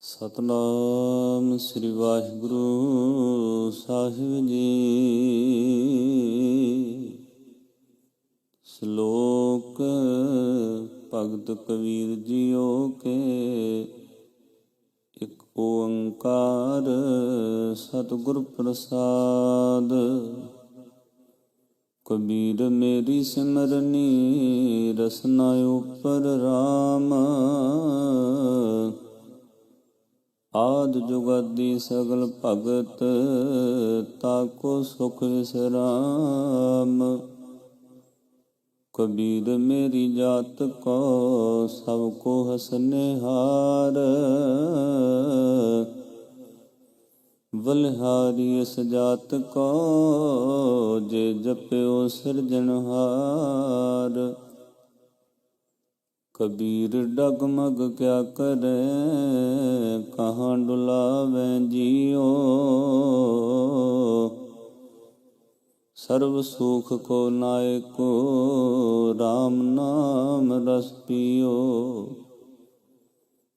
ਸਤਨਾਮ ਸ੍ਰੀ ਵਾਹਿਗੁਰੂ ਸਾਹਿਬ ਜੀ। ਸ਼ਲੋਕ ਭਗਤ ਕਬੀਰ ਜੀਓ ਕੇ ਇੱਕ ਓੰਕਾਰ ਸਤਿਗੁਰ ਪ੍ਰਸਾਦ। ਕਬੀਰ ਮੇਰੀ ਸਿਮਰਨੀ ਰਸਨਾ ਉਪਰ ਰਾਮ। ਆਦਿ ਜੁਗਾਦਿ ਸਗਲ ਭਗਤ ਤਾਕੋ ਸੁਖ ਵਿਸਰਾਮ। ਕਬੀਰ ਮੇਰੀ ਜਾਤ ਕੋ ਸਭ ਕੋ ਹਸਨਿਹਾਰ। ਬਲਿਹਾਰੀ ਇਸ ਜਾਤ ਕੋ ਜੇ ਜਪਿਓ ਸਿਰਜਣਹਾਰ। ਕਬੀਰ ਡਗਮਗ ਕਿਆ ਕਰੇ ਕਹਾਂ ਡੁਲਾਵੇਂ ਜੀਓ। ਸਰਬ ਸੁਖ ਕੋ ਨਾਇਕੋ ਰਾਮ ਨਾਮ ਰਸ ਪੀਓ।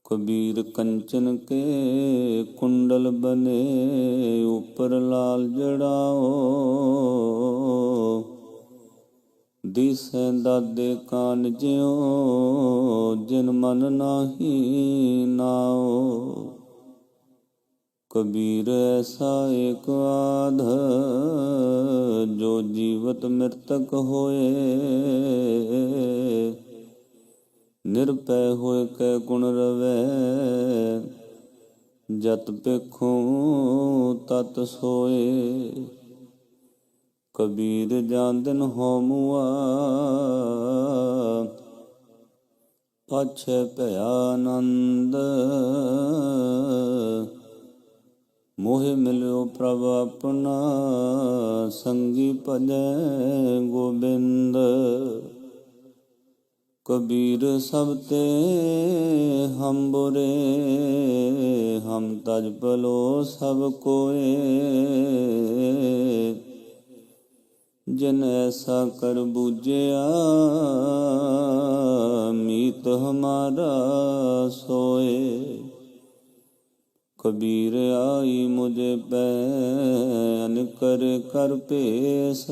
ਕਬੀਰ ਕੰਚਨ ਕੇ ਕੁੰਡਲ ਬਨੇ ਉਪਰ ਲਾਲ ਜੜਾਓ। ਦਿਸੈ ਦਾਦੇ ਕਾਨ ਜਿਉ ਜਿਨ ਮਨ ਨਾਹੀ ਨਾਉ। ਕਬੀਰ ਐਸਾ ਏਕ ਆਧ ਜੋ ਜੀਵਤ ਮ੍ਰਿਤਕ ਹੋਏ। ਨਿਰਭੈ ਹੋਇ ਕੈ ਗੁਣ ਰਵੈ ਜਤ ਪੇਖੋਂ ਤਤ ਸੋਏ। ਕਬੀਰ ਜਾਨ ਦਿਨ ਹੋ ਮੁਆ ਪਾਛੈ ਭਇਆ ਆਨੰਦ। ਮੋਹਿ ਮਿਲਿਓ ਪ੍ਰਭ ਆਪਣਾ ਸੰਗੀ ਭਜੈ ਗੋਬਿੰਦ। ਕਬੀਰ ਸਭ ਤੇ ਹਮ ਬੁਰੇ ਹਮ ਤਜ ਭਲੋ ਸਭ ਕੋਏ। ਜਿਨ ਐਸਾ ਕਰ ਬੂਝਿਆ ਮੀਤ ਹਮਾਰਾ ਸੋਏ। ਕਬੀਰ ਆਈ ਮੁਝੇ ਪੈਨ ਕਰ ਭੇਸ।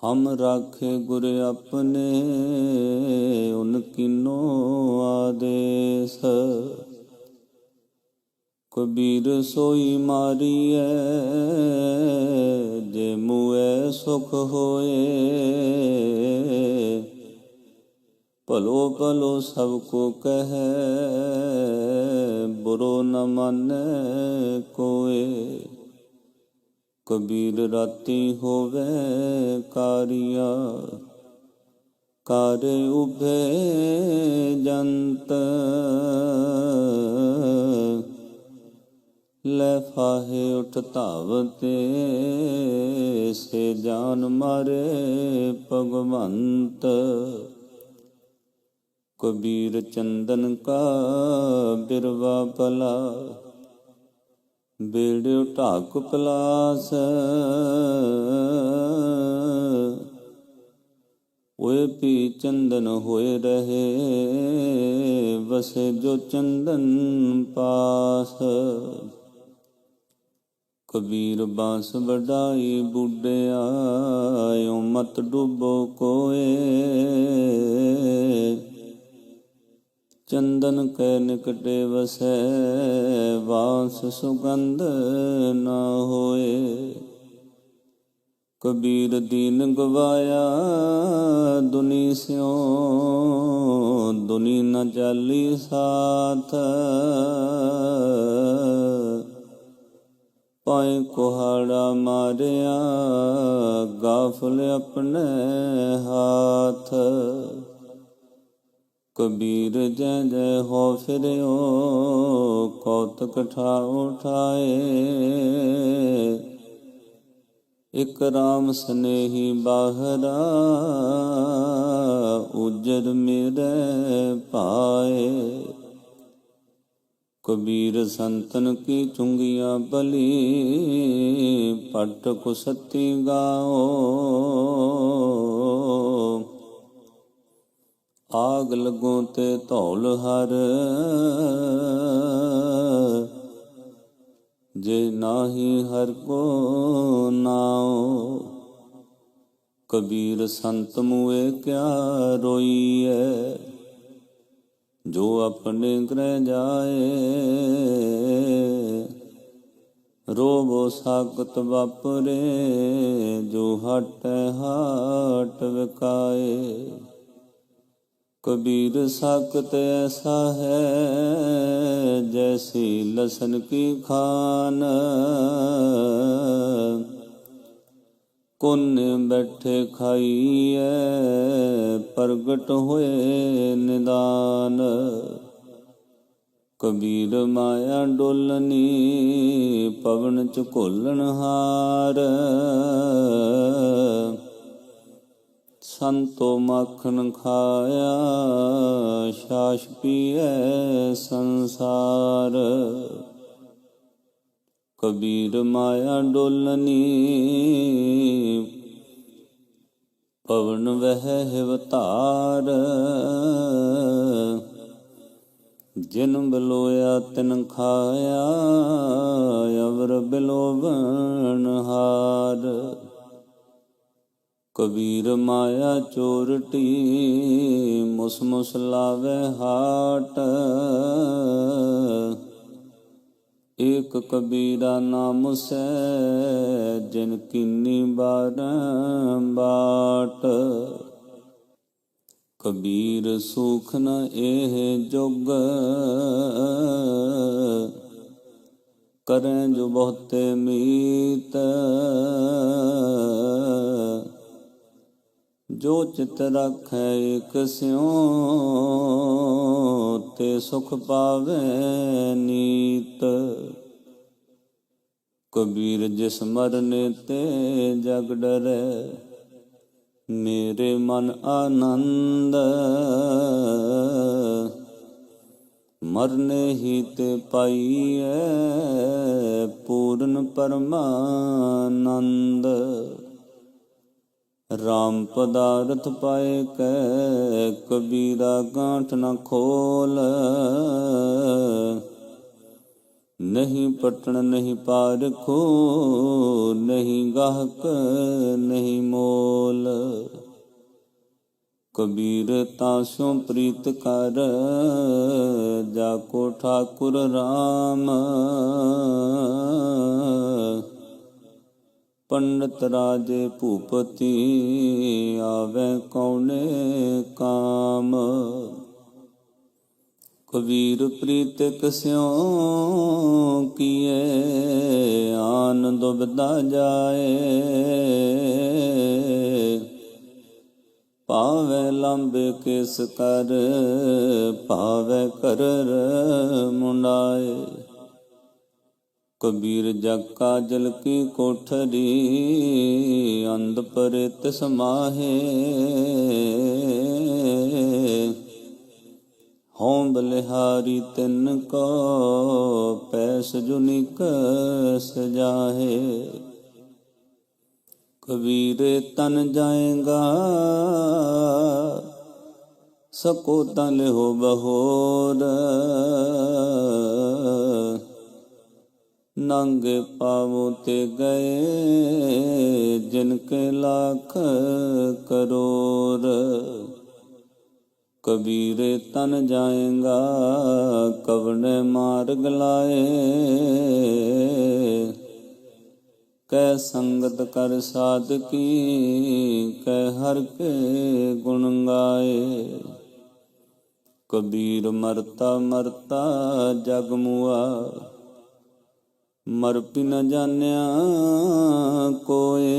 ਹਮ ਰਾਖੇ ਗੁਰ ਆਪਣੇ ਉਨ ਕੀਨੋ ਆਦੇਸ। ਕਬੀਰ ਸੋਈ ਮਾਰੀਐ ਜੇ ਮੁਐ ਸੁਖ ਹੋਏ। ਭਲੋ ਭਲੋ ਸਭ ਕੋ ਕਹੈ ਬੁਰੋ ਨ ਮਾਨੈ ਕੋਏ। ਕਬੀਰ ਰਾਤੀ ਹੋਵੇ ਕਾਰਿਆ ਕਾਰੇ ਉਭੇ ਜੰਤ। ਲੈ ਫਾਹੇ ਉਠ ਧਾਵਤੇ ਸੇ ਜਾਨ ਮਾਰੇ ਭਗਵੰਤ। ਕਬੀਰ ਚੰਦਨ ਕਾ ਬਿਰਵਾ ਭਲਾ ਬੇੜਿਓ ਢਾਕ ਪਲਾਸ। ਹੋਏ ਪੀ ਚੰਦਨ ਹੋਏ ਰਹੇ ਵਸੇ ਜੋ ਚੰਦਨ ਪਾਸ। ਕਬੀਰ ਬਾਂਸ ਵਡਾਈ ਬੁੱਢਿਆਇਓ ਮਤ ਡੁੱਬੋ ਕੋਏ। ਚੰਦਨ ਕੈ ਨਿਕਟੇ ਵਸੈ ਬਾਂਸ ਸੁਗੰਧ ਨਾ ਹੋਏ। ਕਬੀਰ ਦੀਨ ਗਵਾਇਆ ਦੁਨੀ ਸਿਓ ਦੁਨੀ ਨ ਚਾਲੀ ਸਾਥ। ਪਾਏ ਕੁਹਾੜਾ ਮਾਰਿਆ ਗਾਫਲ ਆਪਣੇ ਹਾਥ। ਕਬੀਰ ਜੈ ਜੈ ਹੋ ਫਿਰਿਓ ਕੌਤਕ ਠਾਉ ਠਾਏ। ਇਕ ਰਾਮ ਸਨੇਹੀ ਬਾਹਰਾ ਉਜਰ ਮੇਰੇ ਪਾਏ। ਕਬੀਰ ਸੰਤਨ ਕੀ ਚੁੰਗੀਆਂ ਬਲੀ ਪਟ ਕੁਸਤੀ ਗਾਓ। आग लगो ते धौल हर, जे नाही हर को नाओ। कबीर संत मुए क्या रोईए, जो अपने गृह जाए। रोबो साकत वापरे, जो हटै हाट विकाए। कबीर साकत ऐसा है, जैसी लसन की खान। कोने बैठे खाइए, प्रगट होए निदान। कबीर माया डोलनी, पवन च घोलन हार। संतो माखन खाया, छाछ पीए संसार। कबीर माया डोलनी, पवन वह हिवतार। जिन बिलोया तिन खाया, अवर बिलोवन हार। कबीर माया चोरटी, मुस मुस लावे हाट। एक कबीरा नाम से, जिन कीनी बारह बाट। कबीर सूख न एह जुग, करें जो बहुते मीत। जो चित राखै एक स्यों, ते सुख पावे नीत। कबीर जिस मरने ते जग डरै, मेरे मन आनंद। मरने ही ते पाइए, पूर्ण परमानंद। राम पदारथ पाए कै, कबीरा गांठ न खोल। नहीं पटन नहीं पारखो, नहीं गाहक नहीं मोल। कबीर तासों प्रीत कर, जाको ठाकुर राम। पंडित राजे भूपति, आवे कौने काम। कबीर प्रीत कस्यों किए, आन दुबदा जाए। पावे लांबे केस कर, पावे कर मुंडाए। कबीर जग काजल की कोठरी, अंध परित समाहे। हों बलिहारी तिन को, पैस जुनिक सजाहे। कबीर तन जाएगा, सको तन हो बहोर। नांगे पावों ते गए, जिनके लाख करोड़। कबीर तन जाएगा, कवने मार्ग लाए। कै संगत कर साधकी, कै हर के गुण गाए। कबीर मरता मरता जग मुआ, मर पी न जान्या कोए।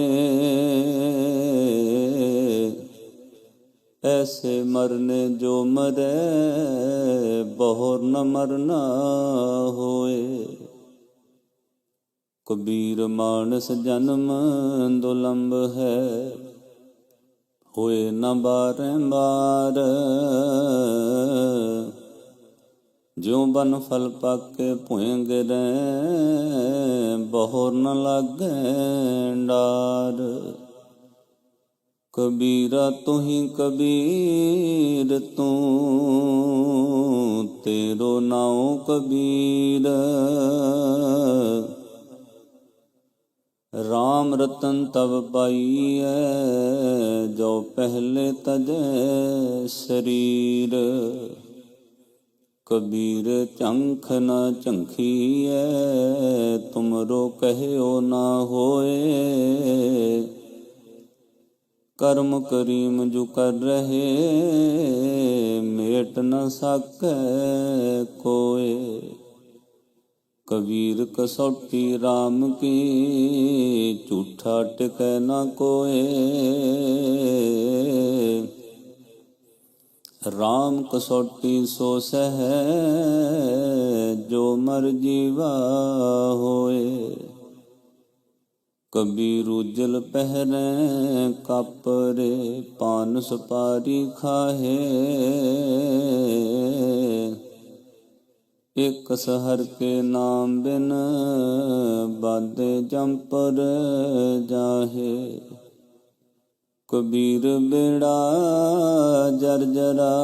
ऐसे मरने जो मरे, बहुर न मरना होए। कबीर मानस जन्म दुलंब है, होए न बारंबार। ज्यों बन फल पाके भुएं गिरै, बहुर न लागै डार। कबीरा तुही कबीर तू, तेरो नाम कबीर। राम रतन तब पाईऐ, जो पहले तजै शरीर। कबीर चंख न चंखीऐ, तुमरो कहयो ना होए। कर्म करीम जो कर रहे, मेट न साकै कोय। कबीर कसौटी राम की, झूठा टिकै न कोय। राम कसौटी सो सह, जो मर जीवा होए। कबीर उजल पहरें कापरे, पान सुपारी खाहे। एक सहर के नाम बिन, बादे जमपर जाहे। कबीर बेड़ा जर्जरा,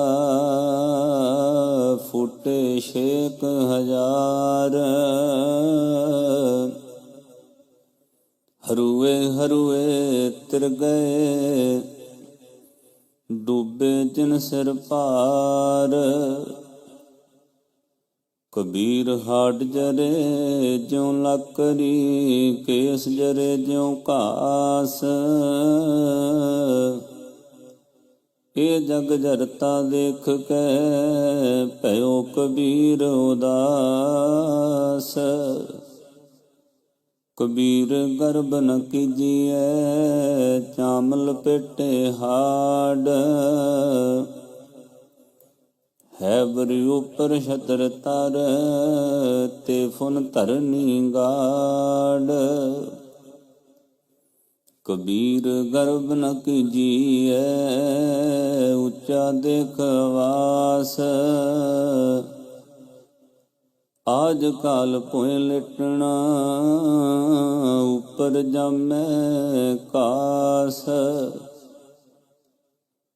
फूटे 6,000। हरूए हरूए तिर गए, डूबे जिन सिर पार। कबीर हाड जरे ज्यों लाकड़ी, केस जरे ज्यों घास। ए जग जरता देख कै, भयो कबीर उदास। कबीर गर्भ न कीजिए, चामल पेटे हाड। है बरी ऊपर छतर तर, ते फुन धरनी गाड। कबीर गर्भ न कीजिए, ऊंचा देख वास। आज काल पोए लिटना, ऊपर जामै कास।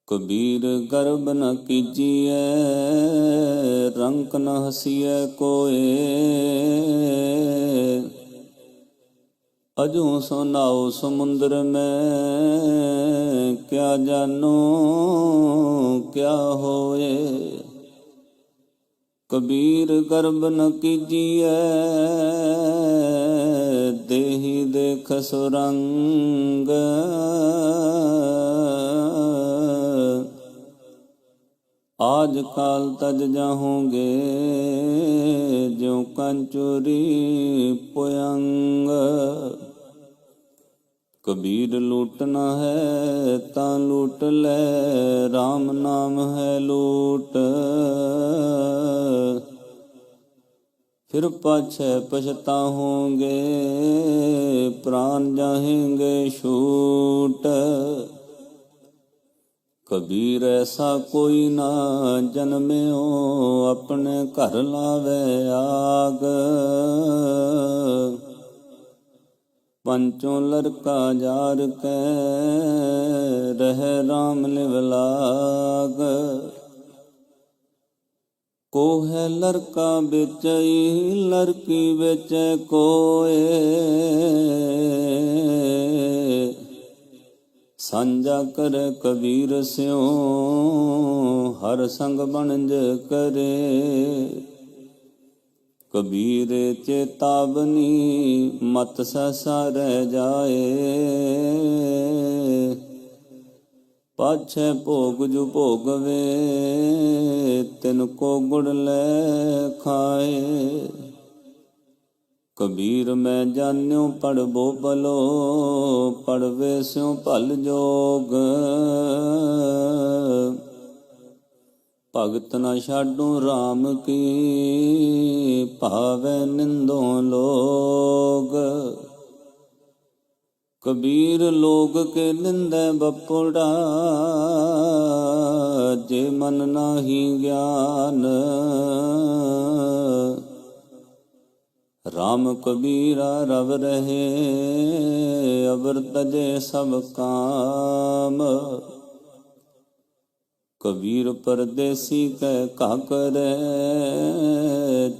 कबीर गर्भ न कीजिए, रंक न हसिए कोय। अजू सो नाओ समुद्र में, क्या जानो क्या होए। कबीर गर्भ न कीजिए, देही देख सुरंग। आज काल तज जाहोगे, ज्यों कंचुरी पुयंग। कबीर लूटना है तां लूट ले, राम नाम है लूट। फिर पाछे पछताओगे, प्राण जाएंगे छूट। कबीर ऐसा कोई ना जन्म्यो, अपने घर लावे आग। पंचों लड़का जार के, रह राम लिवलाग। को है लड़का बेचई, लड़की बेचे कोय। सांझा करे कबीर स्यों, हर संग बनज करे। कबीर चेतावनी, मत सहसा रह जाए। पाछे भोग जो भोगवे, तिनको गुड़ ले खाए। कबीर मैं जान्यो पढ़बो भलो, पढ़वे स्यों भल जोग। भगत न छाडू राम की, भावे निंदों लोग। कबीर लोग के निंदै बपुड़ा, जे मन नाही ज्ञान। राम कबीरा रव रहे, अवर तजे सब काम। कबीर परदेसी कै का करे,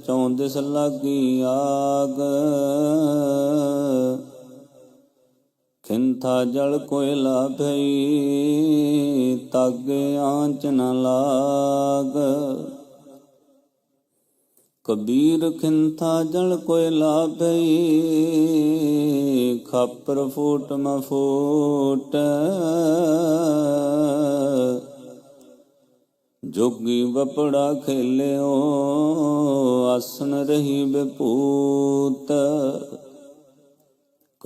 चौंदिस लागी आग। खिंथा जल कोयला भई, तागे आंच न लाग। कबीर खिंथा जल कोयला भई, खापर फूट म फूट। जोगी बपड़ा खेलियो, आसन रही बेपूत।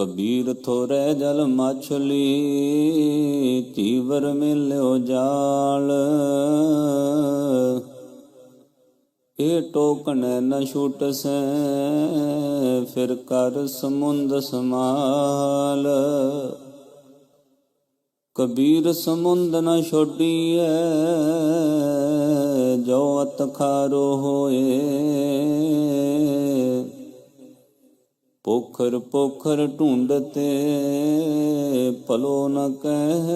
कबीर थोरे जल मछली, चीवर मिल्यो जाल। ए टोकन न छूट से, फिर कर समुंद समाल। कबीर समुंद न छोड़िए, जो अत खारो होए। पोखर पोखर ढूंढते, पलो न कह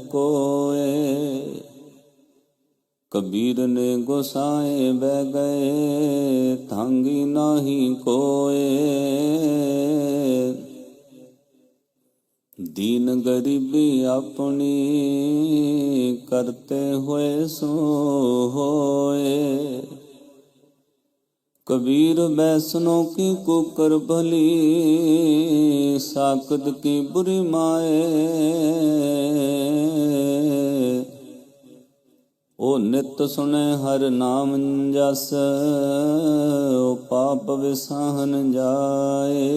कोए। कबीर ने गोसाए बह गए, थांगी नाही कोए। दीन गरीबी अपनी, करते हुए सो होए। कबीर बैसनों की कुकर भली, साकद की बुरी माए। ओ नित सुने हर नाम जस, ओ पाप विसाहन जाए।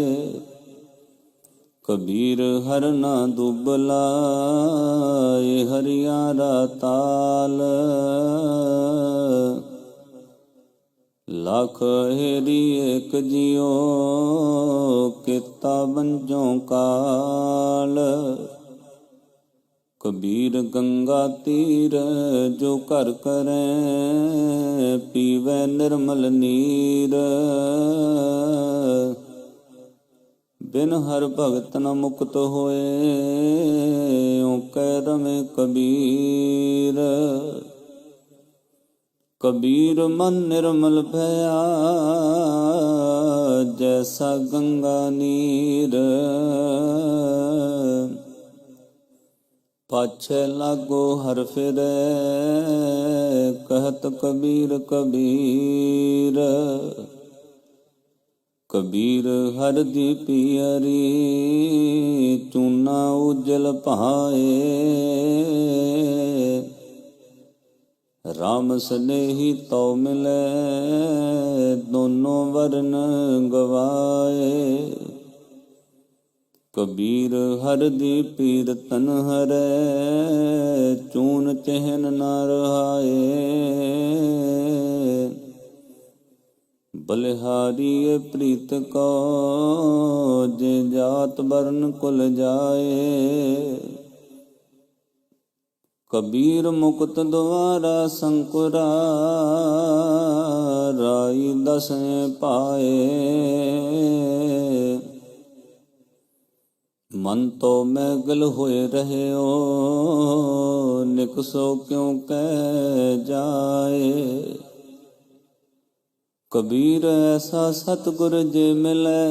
कबीर हर ना दुबला, ये हरियारा ताल। लाख हेरी एक जियो, किता बंजों काल। कबीर गंगा तीर जो कर करें, पीवे निर्मल नीर। बिन हर भगत न मुक्त होए, कै रमे कबीर। कबीर मन निर्मल भया, जैसा गंगा नीर। पाछे लागो हर फिरे, कहत कबीर कबीर। कबीर हर दी पियरी, चूना उजल पाए। राम स्नेही तो मिले, दोनों वरन गवाए। कबीर हर दी पीर तन हरे, चून चहन न रहाए। बलिहारी प्रीत को, जे जात वर्ण कुल जाए। कबीर मुकुत द्वारा संकुरा, राई दसें पाए। मन तो मैगल होए रहे हो, निकसो क्यों कह जाए। कबीर ऐसा सतगुर जे मिले,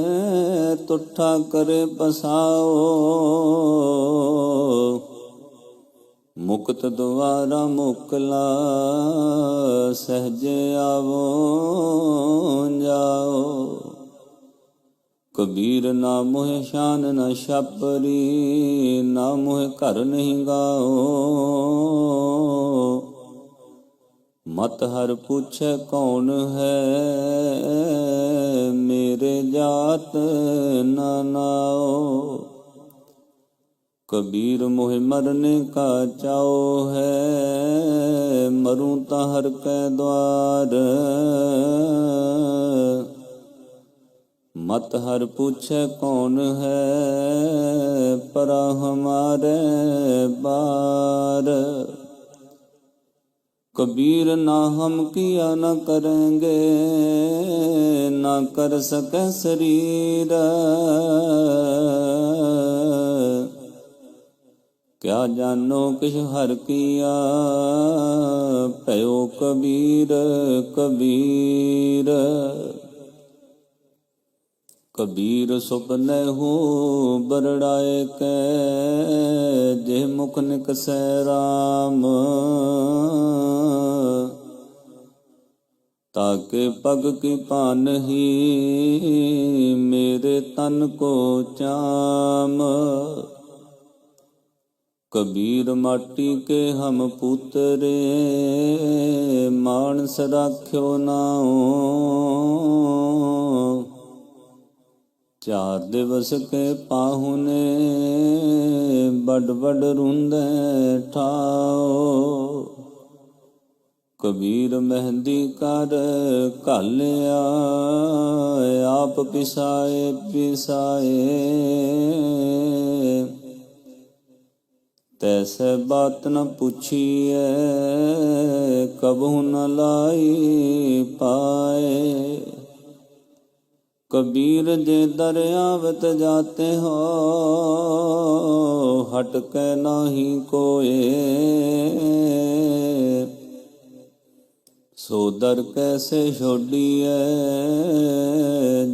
तुठा करे बसाओ। मुक्त द्वारा मोकला, सहजे आवो जाओ। कबीर ना मोहे शान न छापरी, ना मोहे घर नहीं गाओ। मत हर पूछे कौन है, मेरे जात ना नाओ। कबीर मोहे मरने का चाओ है, मरूं ता हर कै द्वार। मत हर पूछे कौन है, परा हमारे बार। कबीर ना हम किया न करेंगे, ना कर सके शरीर। क्या जानो किश हर किया, भयो कबीर कबीर। कबीर सुपने हो बरड़ाए कै, जे मुख निकसै राम। ताके पग की पान ही, मेरे तन को चाम। कबीर माटी के हम पुतरे, मानस राख्यो नाओ। चार दिवस के पाहुने, बड़ बड़ रूंदे ठाओ। कबीर मेहंदी कर घालिया, आप पिसाए पिसाए। तैसे बात न पूछिए, कबहू न लाई पाए। कबीर जे दरियावत जाते हो, हट के नाही कोय। सो दर कैसे छोड़िए,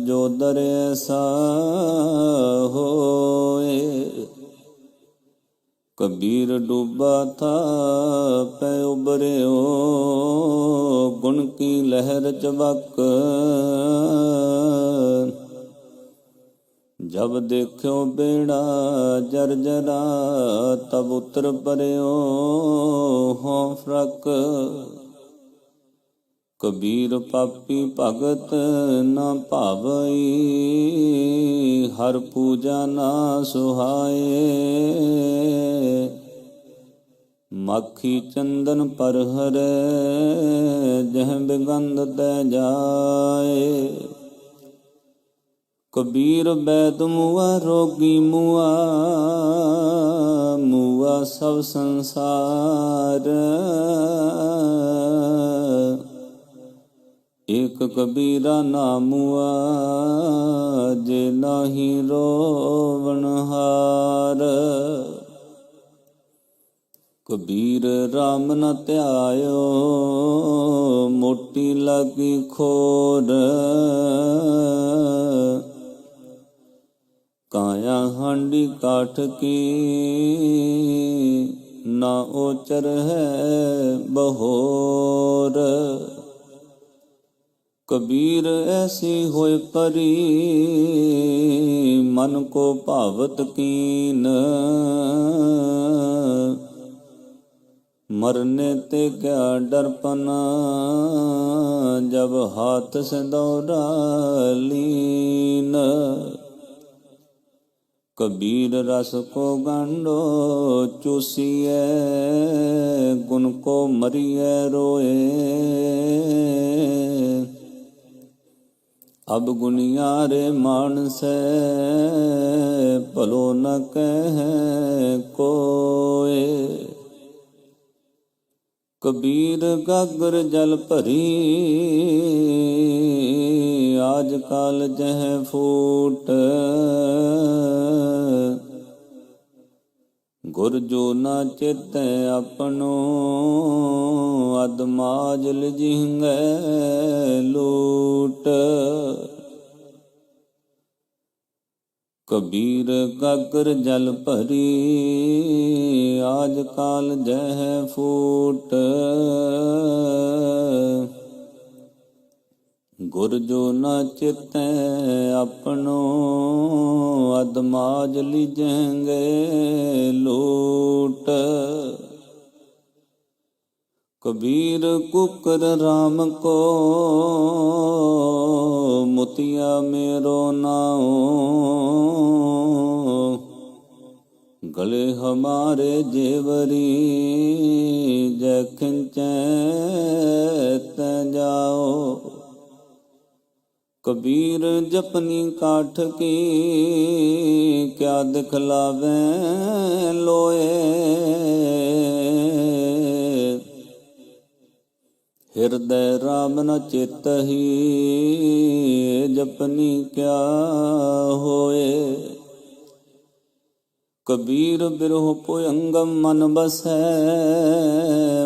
जो दर ऐसा होए। कबीर डूबा था पै उबरे हो, गुण की लहर चबक। जब देखो बेड़ा जर्जरा, तब उतर पर्यो हो फरक। कबीर पापी भगत न भावई, हर पूजा ना सुहाए। माखी चंदन पर हरे, जह बिगंध दे जाए। कबीर बैद मुआ रोगी मुआ, मुआ सब संसार। एक कबीरा नामुआ, जे नाही रोवनहार। कबीर राम न ध्यायो, मोटी लागी खोर। काया हांडी काठ की, ना ओचर है बहोर। कबीर ऐसी होय परी, मन को भावत कीन। मरने ते क्या डरपना, जब हाथ से दौड़ा लीन। कबीर रस को गांडो चूसिए, गुण को मरिए रोए। अब गुनियारे मानसे, भलो न कहे कोय। कबीर गागर जल भरी, आज काल जह फूट। गुर जो ना चेते अपनो, अदमाज लिजिंगे लूट। कबीर गागर जल भरी, आज काल जह फूट। गुर जो न चिते अपनो, अदमाज लीजेंगे लूट। कबीर कुकर राम को, मुतिया मेरो नाओ। गले हमारे जेवरी, जय खिंचे तै जाओ। कबीर जपनी काठ की, क्या दिखलावे लोए। ਹਿਰਦੈ ਰਾਮ ਨ ਚੇਤਹਿ, ਜਪਨੀ ਕਿਆ ਹੋਏ। ਕਬੀਰ ਬਿਰਹੁ ਭੁਯੰਗਮ ਮਨ ਬਸੈ,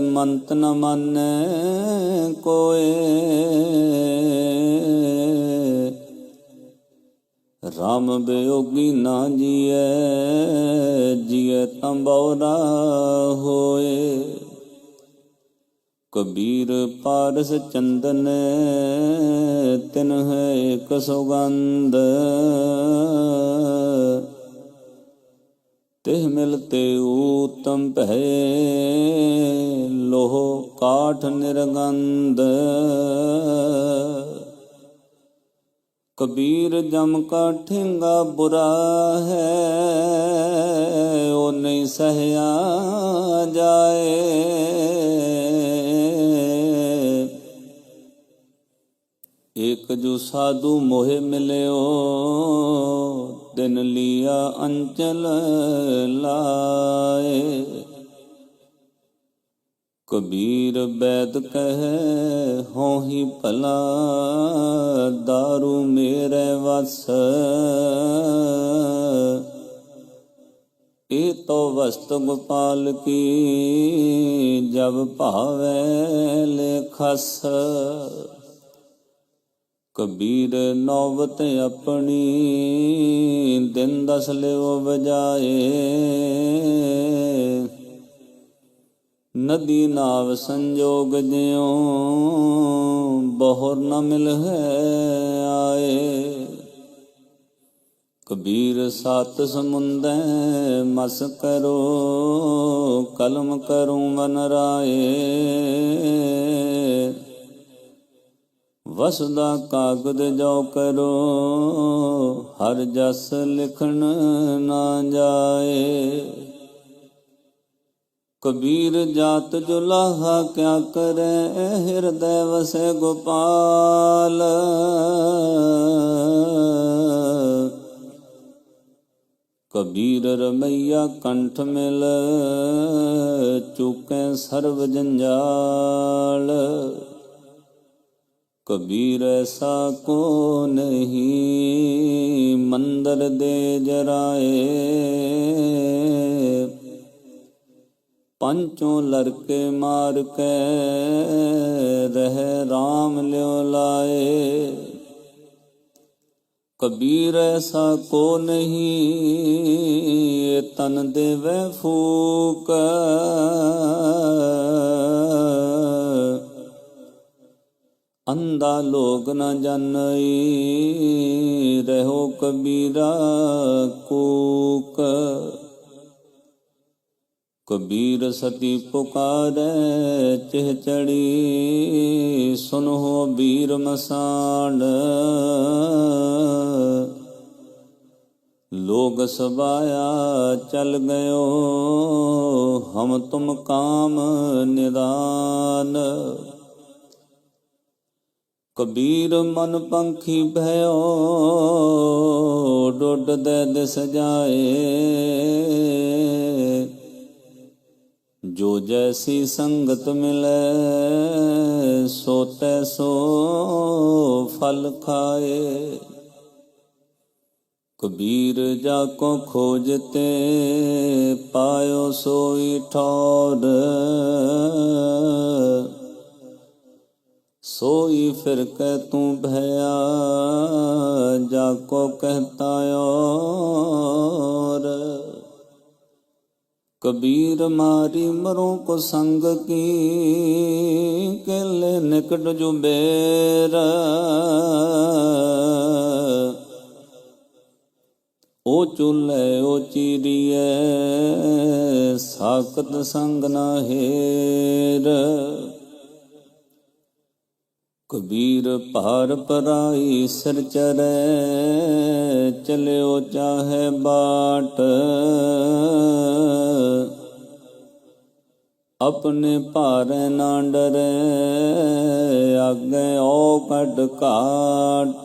ਮੰਤ ਨ ਮਾਨੈ ਕੋਏ। ਰਾਮ ਬਿਯੋਗੀ ਨਾ ਜੀਐ, ਜੀਐ ਤਾਂ ਬਉਰਾ ਹੋਏ। ਕਬੀਰ ਪਾਰਸ ਚੰਦਨ, ਤਿਨ ਹੈ ਇਕ ਸੁਗੰਧ। ਤਿਹ ਮਿਲਤੇ ਊਤਮ ਭਏ, ਲੋਹ ਕਾਠ ਨਿਰਗੰਧ। ਕਬੀਰ ਜਮ ਕਾ ਠੇਂਗਾ ਬੁਰਾ ਹੈ, ਉਹ ਨਹੀਂ ਸਹਿਆ ਜਾਏ। ਇਕ ਜੋ ਸਾਧੂ ਮੋਹਿ ਮਿਲਿਓ, ਤਿਨ ਲੀਆ ਅੰਚਲ ਲਾਏ। ਕਬੀਰ ਬੈਦ ਕਹੈ ਹੋਹੀ ਭਲਾ, ਦਾਰੂ ਮੇਰੇ ਵਸ। ਇਹ ਤੋ ਵਸਤ ਗੋਪਾਲ ਕੀ, ਜਬ ਭਾਵੈ ਲੇਖਸ। ਕਬੀਰ ਨੌਬਤ ਆਪਣੀ, ਦਿਨ ਦਸ ਲਿਓ ਬਜਾਏ। ਨਦੀ ਨਾਵ ਸੰਜੋਗ ਜਿਉ, ਬਹੁਰ ਨ ਮਿਲਹਿ ਆਏ। ਕਬੀਰ ਸਤ ਸਮੁੰਦੈ ਮਸ ਕਰੋ, ਕਲਮ ਕਰੂੰ ਮਨ ਰਾਏ। ਵਸਦਾ ਕਾਗਦ ਜੋ ਕਰੋ, ਹਰ ਜਸ ਲਿਖਣ ਨਾ ਜਾਏ। ਕਬੀਰ ਜਾਤ ਜੁਲਾਹਾ ਕਿਆ ਕਰੈ, ਹਿਰਦੈ ਵਸੈ ਗੋਪਾਲ। ਕਬੀਰ ਰਮਈਆ ਕੰਠ ਮਿਲ, ਚੁਕੈ ਸਰਬ ਜੰਜਾਲ। ਕਬੀਰ ਐਸਾ ਕੋ ਨਹੀਂ, ਮੰਦਰ ਦੇ ਜਰਾਏ। ਪੰਚੋਂ ਲੜਕੇ ਮਾਰ ਕੇ, ਰਹਿ ਰਾਮ ਲਿਉ ਲਾਏ। ਕਬੀਰ ਐਸਾ ਕੋ ਨਹੀਂ, ਤਨ ਦੇਵੈ ਫੂਕ। ਅੰਧਾ ਲੋਕ ਨ ਜਾਣਈ, ਰਹੋ ਕਬੀਰਾ ਕੂਕ। ਕਬੀਰ ਸਤੀ ਪੁਕਾਰੈ ਚਿਹ ਚੜੀ, ਸੁਨਹੁ ਬੀਰ ਮਸਾਣ। ਲੋਗ ਸਬਾਇਆ ਚਲ ਗਇਓ, ਹਮ ਤੁਮ ਕਾਮ ਨਿਦਾਨ। ਕਬੀਰ ਮਨ ਪੰਖੀ ਭਇਓ, ਡੁੱਡਦੇ ਦਿਸ ਜਾਏ। ਜੋ ਜੈਸੀ ਸੰਗਤ ਮਿਲੈ, ਸੋ ਤੈਸੋ ਫਲ ਖਾਏ। ਕਬੀਰ ਜਾ ਕੋ ਖੋਜਤੇ, ਪਾਇਓ ਸੋਈ ਠੌਰ। सोई फिर कह तू भया, जाको कहता और। कबीर मारी मरों को संग की, केले निकट जो बेर। ओ चूल्हे ओ चीरिए, साकत संग ना हेर। कबीर पार पराई सिर चरै, चलियो चाहे बाट। अपने भारे ना डरे, आगे ओ कट काट।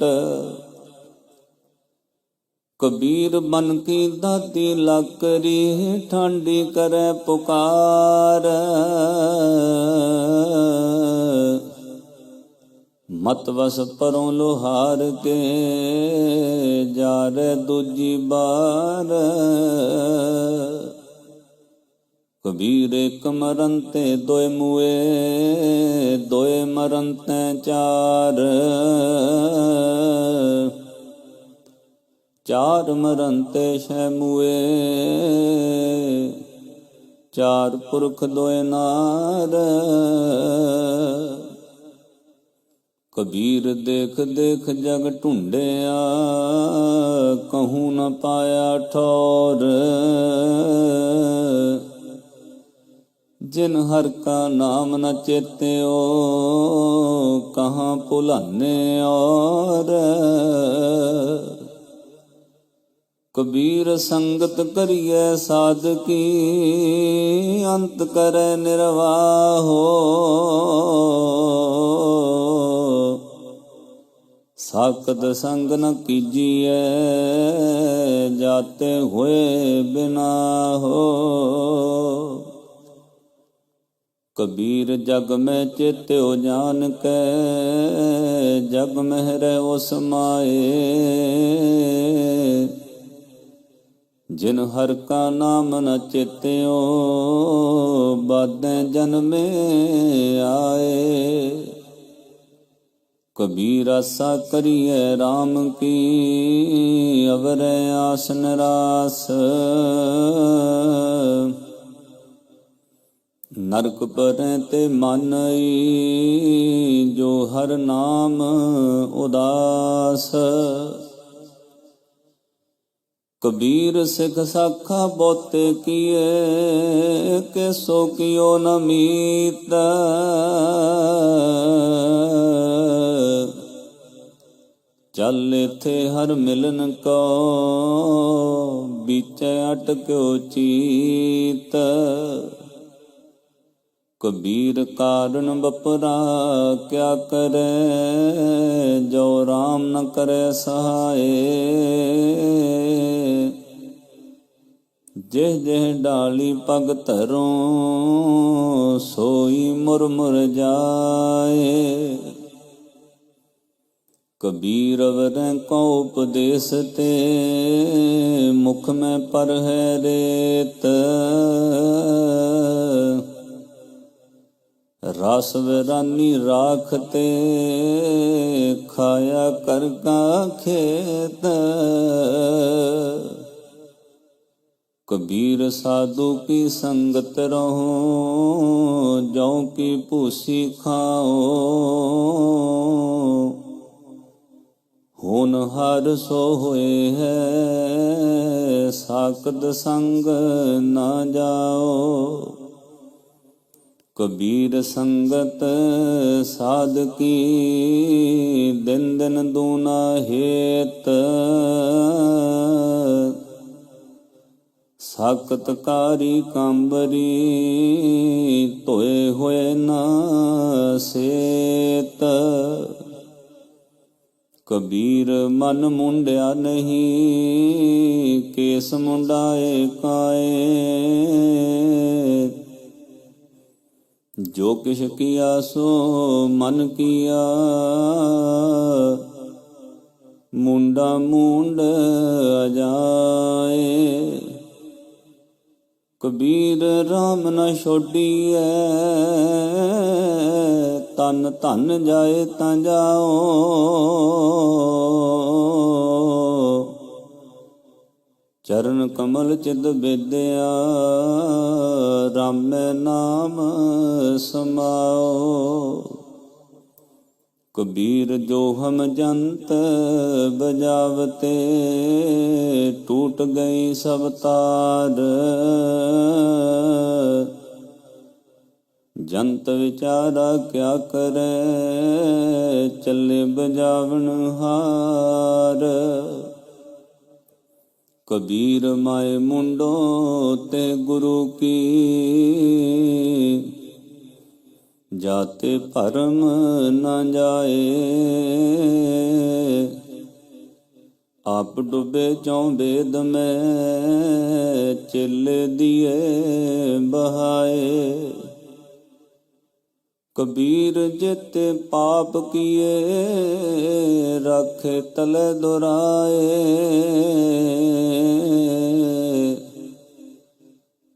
कबीर बन की दाती लाकरी, ठांडी करे पुकार। मत वस परों लोहार के, जारे दूजी बार। कबीर एक मरन ते दोए मुए, दोए मरन ते चार। चार मरन ते छह मुए, चार पुरख दोए नार। कबीर देख देख जग ढूंढिया, कहूँ न पाया ठौर। जिन हर का नाम न चेत्यो, कहाँ भुलाने और। कबीर संगत करिए साधकी, अंत करे निर्वाहो। साकत संग न कीजिए, जाते हुए बिना हो। कबीर जग में चेत्यो जान के, जग में रहो समाए। जिन हर का नाम न चेत्यो, बादें जन्मे आए। कबीर आसा करिए राम की, अवरे आस निरास। नरक परै ते मानई, जो हर नाम उदास। कबीर सिख साखा बहुते किए, के सो कियो न मीत। चल इथे हर मिलन को, बीचे अटक्यो चीत। कबीर कारण बपरा क्या करे, जो राम न करे सहाय। जेह जेह डाली पग धरों, सोई मुर मुर जाए। कबीर अवरें को उपदेश ते, मुख में पर है रेत। रास वीरानी राखते, खाया कर का खेत। कबीर साधु की संगत रहो, जौ की पूसी खाओ। होनहार सो होए है, साकत संग ना जाओ। कबीर संगत साधकी, दिन दिन दूना हेत। साकतकारी कांबरी, तोए होए ना सेत। कबीर मन मुंडिया नहीं, केस मुंडाए काए। जो किश किया सो मन किया, मुंडा मूंड अजाए। कबीर राम न छोड़िए, तन धन जाए ता जाओ। चरण कमल चिद बेदया, रामे नाम समाओ। कबीर जो हम जंत बजावते, टूट गई सब तार। जंत विचारा क्या करे, चले बजावन हार। कबीर माए मुंडो ते गुरु की, जाते भरम न जाए। आप डूबे चौं वेद में, चेले दिए बहाए। कबीर जिते पाप किए रखे तले दुराए।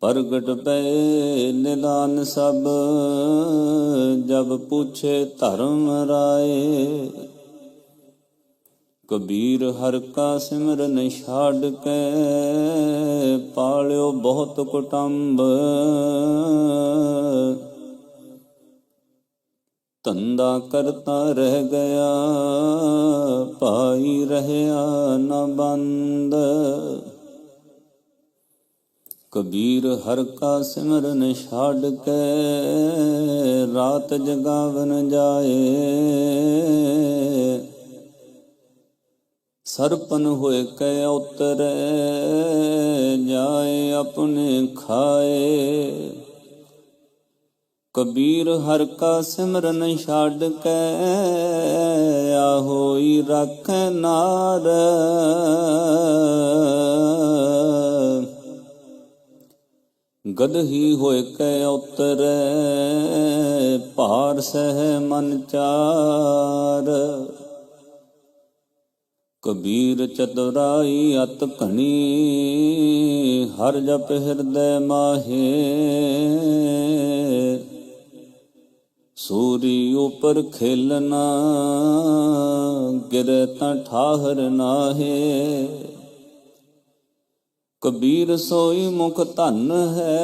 प्रगट पे निदान सब जब पूछे धर्म राए। कबीर हर का सिमरन छाड़ के पालियो बहुत कुटुंब। धंधा करता रह गया पाई रहया न बंद। कबीर हर का सिमरन छाड़ के रात जगावन जाए। सरपन होए कै उतरे जाए अपने खाए। कबीर हर का सिमरन छाड़ के आहोई रख नार। गदही होए कै उतरे पार सह मन चार। कबीर चतुराई अत घनी हर जप हृदय माहे। सूरी ऊपर खेलना गिरे ता ठाहर नाहे। कबीर सोई मुख धन है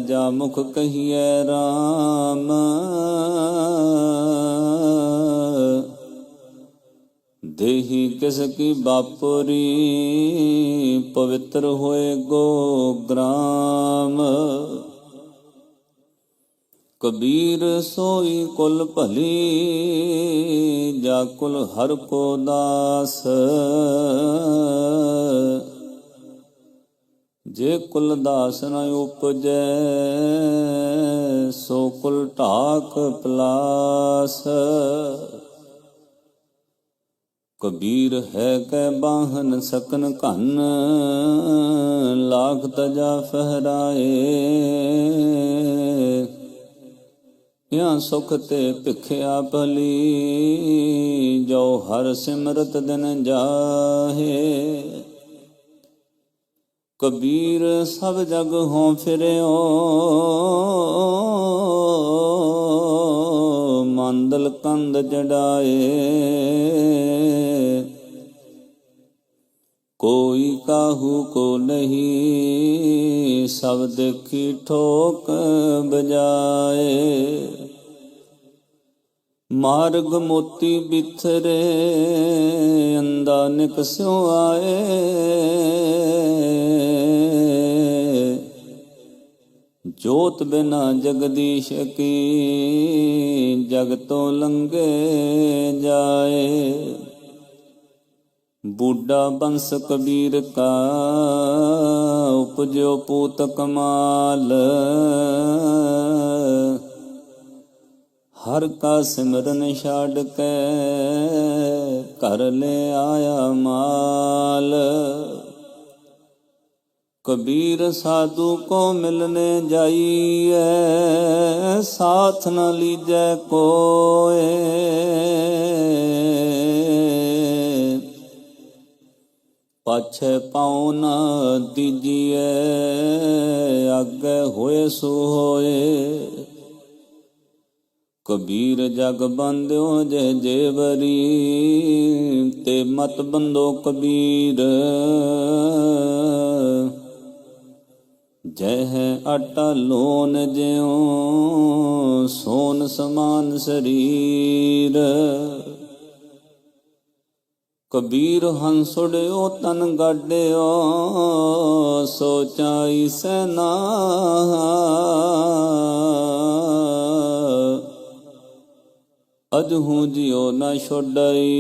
जा मुख कहिए राम। देही किसकी बापुरी पवित्र होए गो ग्राम। कबीर सोई कुल भली जा कुल हर को दास। जे कुल दास न उपजै सो कुल ढाक पलास। कबीर है कै बाहन सकन घन लाख तजा फहराए। या सुख ते भिख्या भली जो हर सिमरत दिन जाहे। कबीर सब जग हों फिरियो मांदल कंद जड़ाए। कोई काहू को नहीं सब देखी ठोक बजाए। मार्ग मोती बिथरे अंधा निकस्यों आए। जोत बिना जगदीश की जग तो लंघे जाए। बूढ़ा बंस कबीर का उपजो पूत कमाल। हर का सिमरन छाड़ के कर ले आया माल। कबीर साधु को मिलने जाइए साथ न लीजै कोय। पाछे पाँव न दीजिए आगे होए सो होए। कबीर जग बंद्यो जे जेवरी ते मत बंदो कबीर। जह आटा लोन ज्यों सोन समान शरीर। कबीर हंसुड़ियो तन गाड्यो सोचाई सेना। अजहू जियो न छोड़ई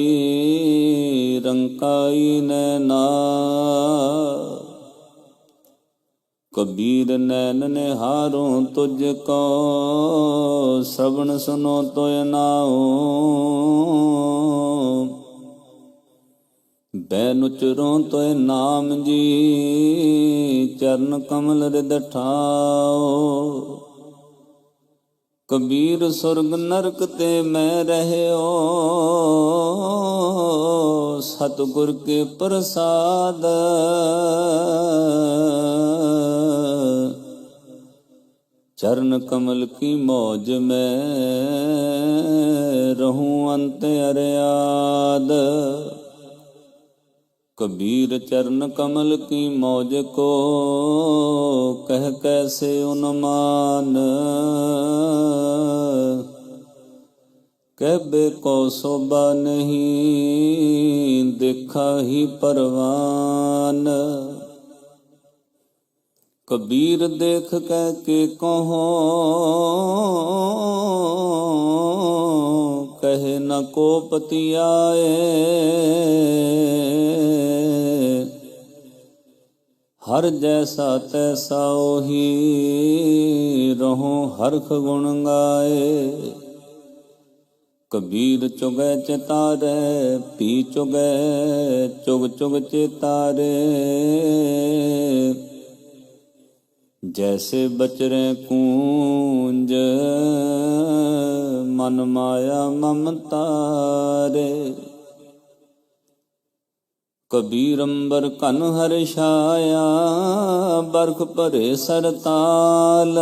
रंकाई नैना। कबीर नैन निहारों तुझको श्रवण सुनो तो नाओ। बैन उचरों तो नाम जी चरण कमल हृद ठाओ। कबीर सुरग नरक ते मैं रहयो, सतगुर के प्रसाद। चरण कमल की मौज में रहूं अंत अरियाद। कबीर चरण कमल की मौज को कह कैसे उन्मान। कहबे को शोभा नहीं देखा ही परवान। कबीर देख कह के कहो कहे न को पति आए। हर जैसा तैसा ओही रहो हरख गुण गाए। कबीर चुगै चितारे पी चुगै चुग चुग चितारे। जैसे बचरे कूंज मन माया ममतारे। कबीर अंबर कन हर छाया बरख भरे सरताल।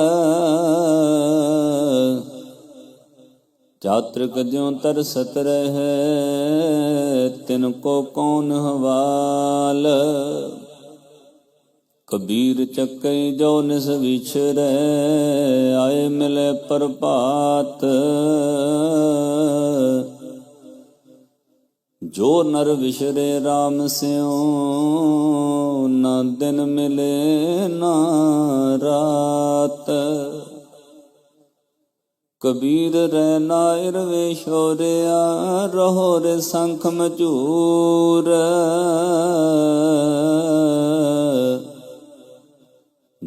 चातृक ज्यों तरसत रहे तिनको कौन हवाल। कबीर चकई जो निस विछरे आए मिले प्रभात। जो नर विसरे राम स्यों न दिन मिले न रात। कबीर रै नायर वे शोरिया रहो रे संख मचूर।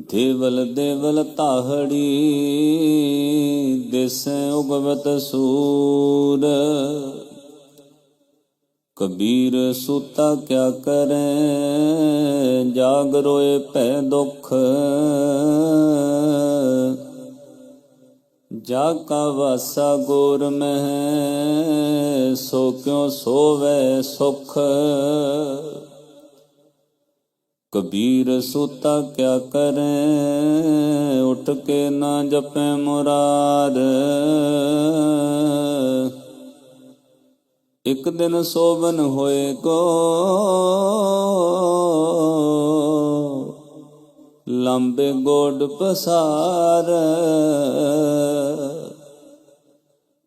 देवल देवल ताहड़ी दिसें उगवत सूर। कबीर सूता क्या करें जाग रोए पै दुख। जाका वासा गोर में सो क्यों सोवे सुख। कबीर सूता क्या करें उठ के ना जपे मुरार। एक दिन सोबन होए को लंबे गोड पसार।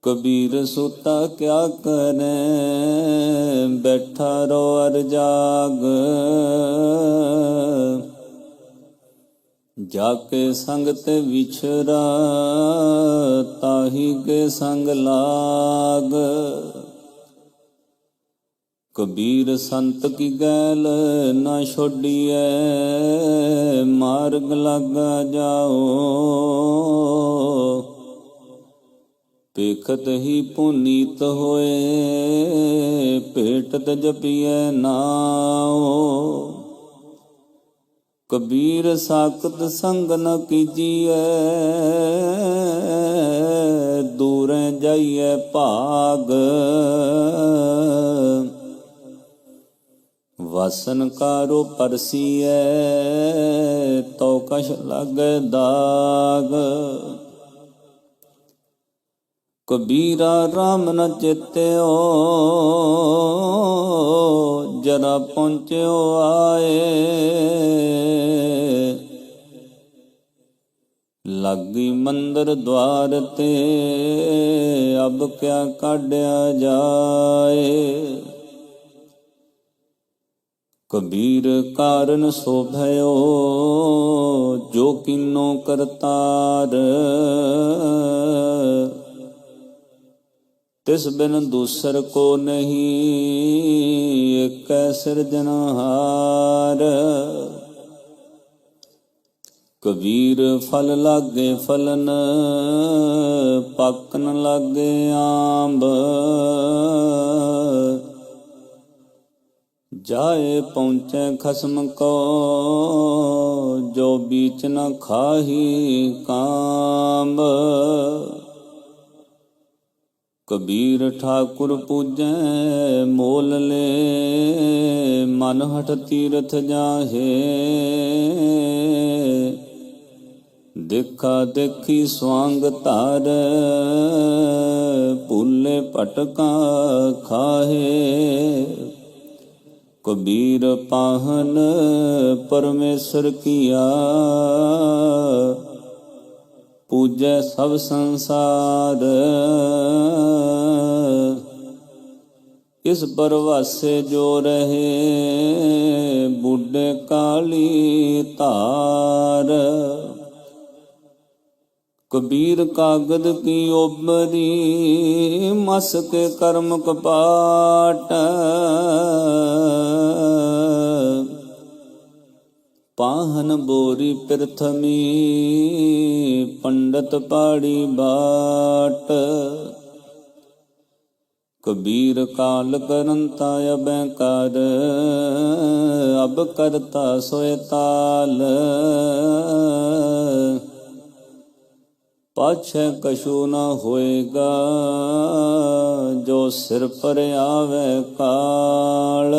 कबीर सूता क्या करे बैठा रो अर जाग। जाके संग ते विछरा ताही के संग लाग। कबीर संत की गैल न छोड़िए मार्ग लगा जाओ। पेखत ही पुनीत होए पेटत जपिए नाओ। कबीर साकत संग न कीजिए दूर जाइए भाग। वासन कारो परसीए तो कश लागे दाग। कबीरा राम न चेत्यो जरा पहुँच्यो आए। लागी मंदिर द्वार ते अब क्या काढ़या जाए। कबीर कारण शोभयो जो किन्नो करतार। तिस बिन दूसर को नहीं एक सिरजनहार। कबीर फल लागे फलन पकन लागे आंब। जाए पहुँचे खसम को जो बीच न खाही कांब। कबीर ठाकुर पूजै मोल ले, मन हठ तीरथ जाहे। देखा देखी स्वांग तार, भूले भटका खाहे। कबीर पाहन परमेश्वर किया, पूजै सब संसार। इस परवासे जो रहे, बूढ़े काली धार। कबीर कागद की ओबरी, मस के कर्म कपाट। पाहन बोरी प्रथमी, पंडित पाड़ी बाट। कबीर काल करंता अबैकार, अब करता सोए ताल। पाछे कछु न होएगा, जो सिर पर आवे काल।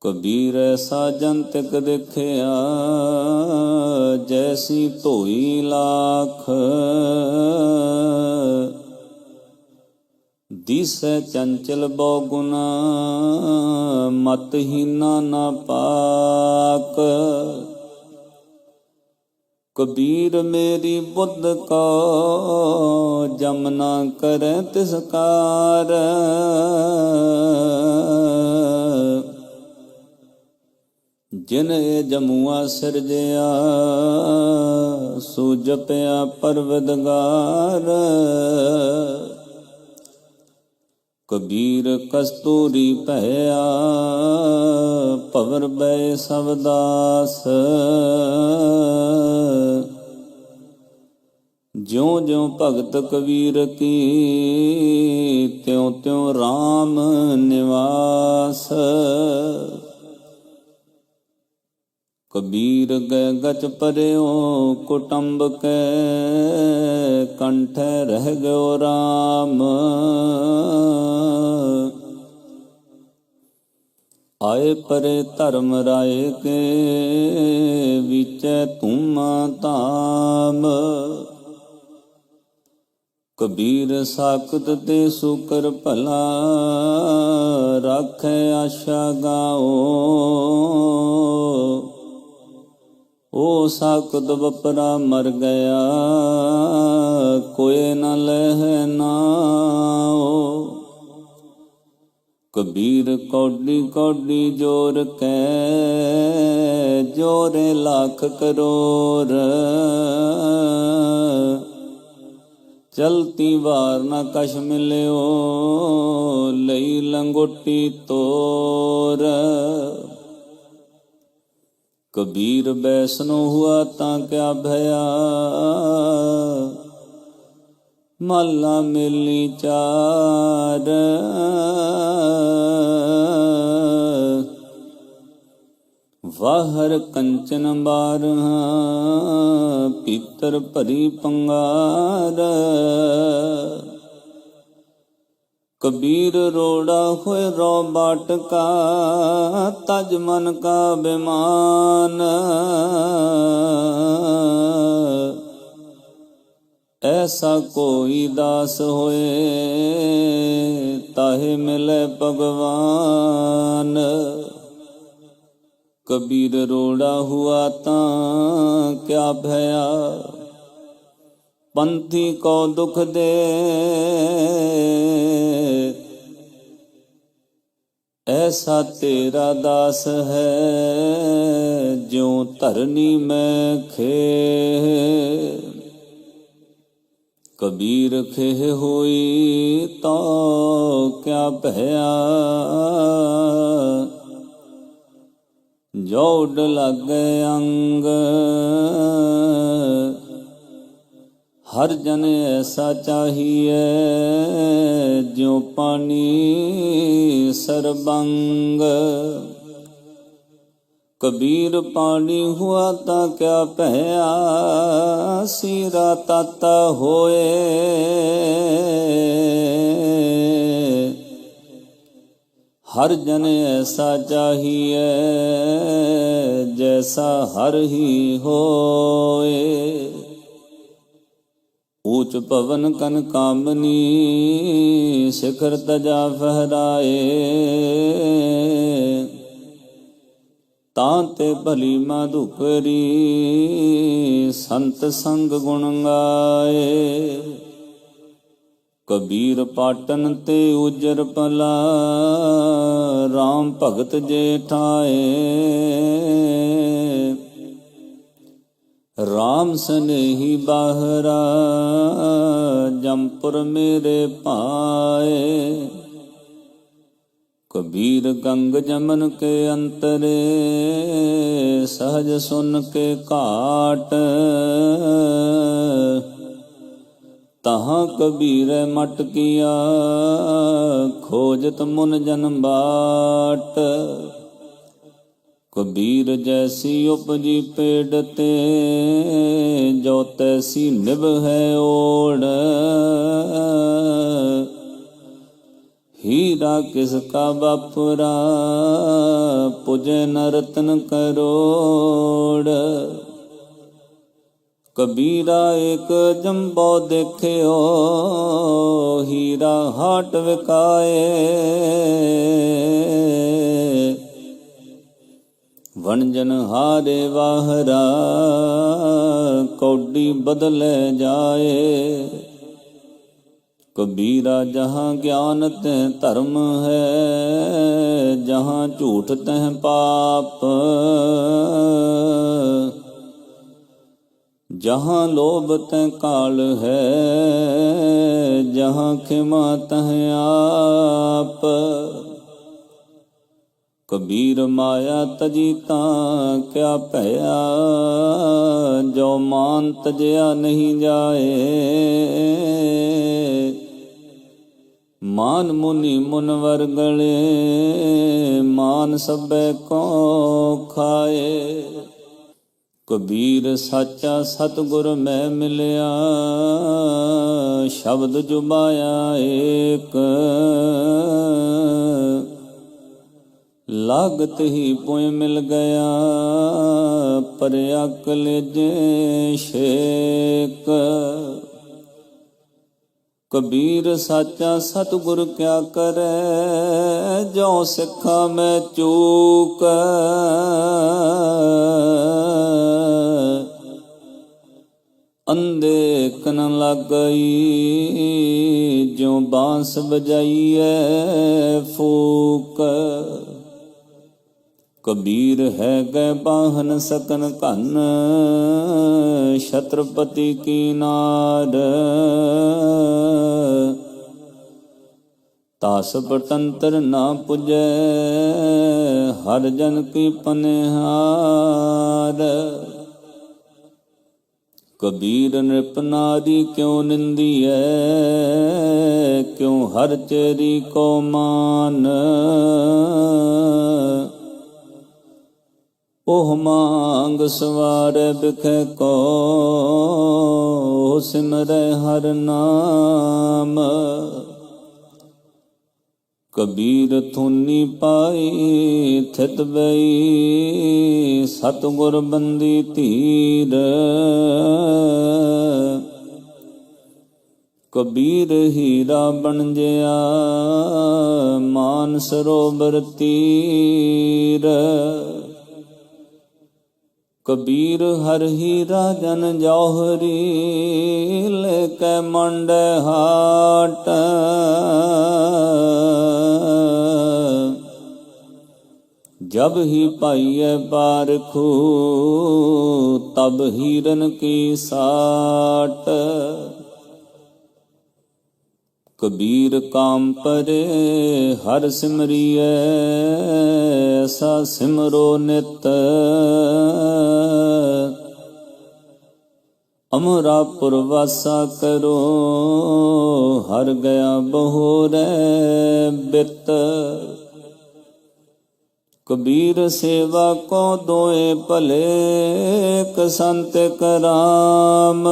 कबीर ऐसा जंतक देखिया, जैसी धोई लाख। दिसै चंचल बहुगुना, मतहीना न पाक। कबीर मेरी बुद्ध को, जमना करे तिसकार। जिन ए जमुआ सिरजया, सो जपया परवदगार। कबीर कस्तूरी पहया, पवर बै सवदास। ज्यों ज्यों भगत कबीर की, त्यों त्यों राम निवास। कबीर गए गच पर्यो, कुटुंब के कंठ रह गयो राम। आए परे धर्म राय के, विचै धूमा धाम। कबीर साकत ते सुकर भला, राखै आशा गाओ। ओ साकत बपरा मर गया, कोई न लह नाओ। कबीर कौडी कौडी जोर कै, जोरे लाख करोड़। चलती वार न कश मिल्यो, लई लंगोटी तोर। कबीर बैसनो हुआ तां क्या भया, माला मिली चार। वाहर कंचन बारहा, पीतर भरी पंगार। कबीर रोड़ा होए रो बाटका, तज मन का बेमान। ऐसा कोई दास होए, ताहे मिले भगवान। कबीर रोड़ा हुआ तां क्या भया, पंथी को दुख दे। ऐसा तेरा दास है, ज्यों धरनी में खे। कबीर खेह होई तो क्या भया, जोड़ लगे अंग। हर जन ऐसा चाहिए, ज्यों पानी सरबंग। कबीर पानी हुआ ता क्या भया, सीरा ताता होए। हर जन ऐसा चाहिए, जैसा हर ही होए। ऊंच पवन कन कामनी, शिखर तजा फहराए। तांते भली माधुकरी, संत संग गुण गाए। कबीर पाटन ते उजर पला, राम भगत जेठाए। राम स्नेही बाहरा, जमपुर मेरे पाए। कबीर गंग जमन के अंतरे, सहज सुन के काट। तहाँ कबीर मट किया, खोजत मुन जन बाट। कबीर जैसी उपजी पेड़ते, जो तैसी निभ है ओढ़। हीरा किसका बापुरा, पुजे न रतन करोड़। कबीरा एक जम्बो देखियो, हीरा हाट विकाए। वणजन हारे वाहरा, कौडी बदले जाए। कबीरा जहाँ ज्ञान तह धर्म है, जहाँ झूठ तह पाप। जहाँ लोभ तह काल है, जहाँ खिमा तह आप। कबीर माया तजी तां क्या भया, जो मान तजया नहीं जाए। मान मुनि मुनवर गले, मान सबे को खाए। कबीर साचा सतगुर मैं मिलिया, शब्द जुबाया एक। लागत ही पुय मिल गया, परया कलेजे शेक। कबीर साचा सतगुर क्या करे, जो सिखा मैं चूक। अंधे कन लग गई, जो बांस बजाइए फूक। कबीर है गए बाहन सकन कन, छत्रपति की नार। तास परतंत्र ना पुजै, हर जन की पनिहार। कबीर नृप नारी क्यों निंदिए, क्यों हर चेरी को मान। ओह मांग सवार बिखे को, सिमरै हर नाम। कबीर थुनी पाई थित बई, सतगुर बंदी धीर। कबीर हीरा बन जया, मान सरोवर तीर। कबीर हर हीरा जन जौहरी, लेके मंडे हाट। जब ही पाइए बारखू, तब हीरन की साट। कबीर काम परे हर सिमरिए, ऐसा सिमरो नित। अमरापुर वासा करो, हर गया बहोरे बित। कबीर सेवा को दोए भले, कसंत कराम।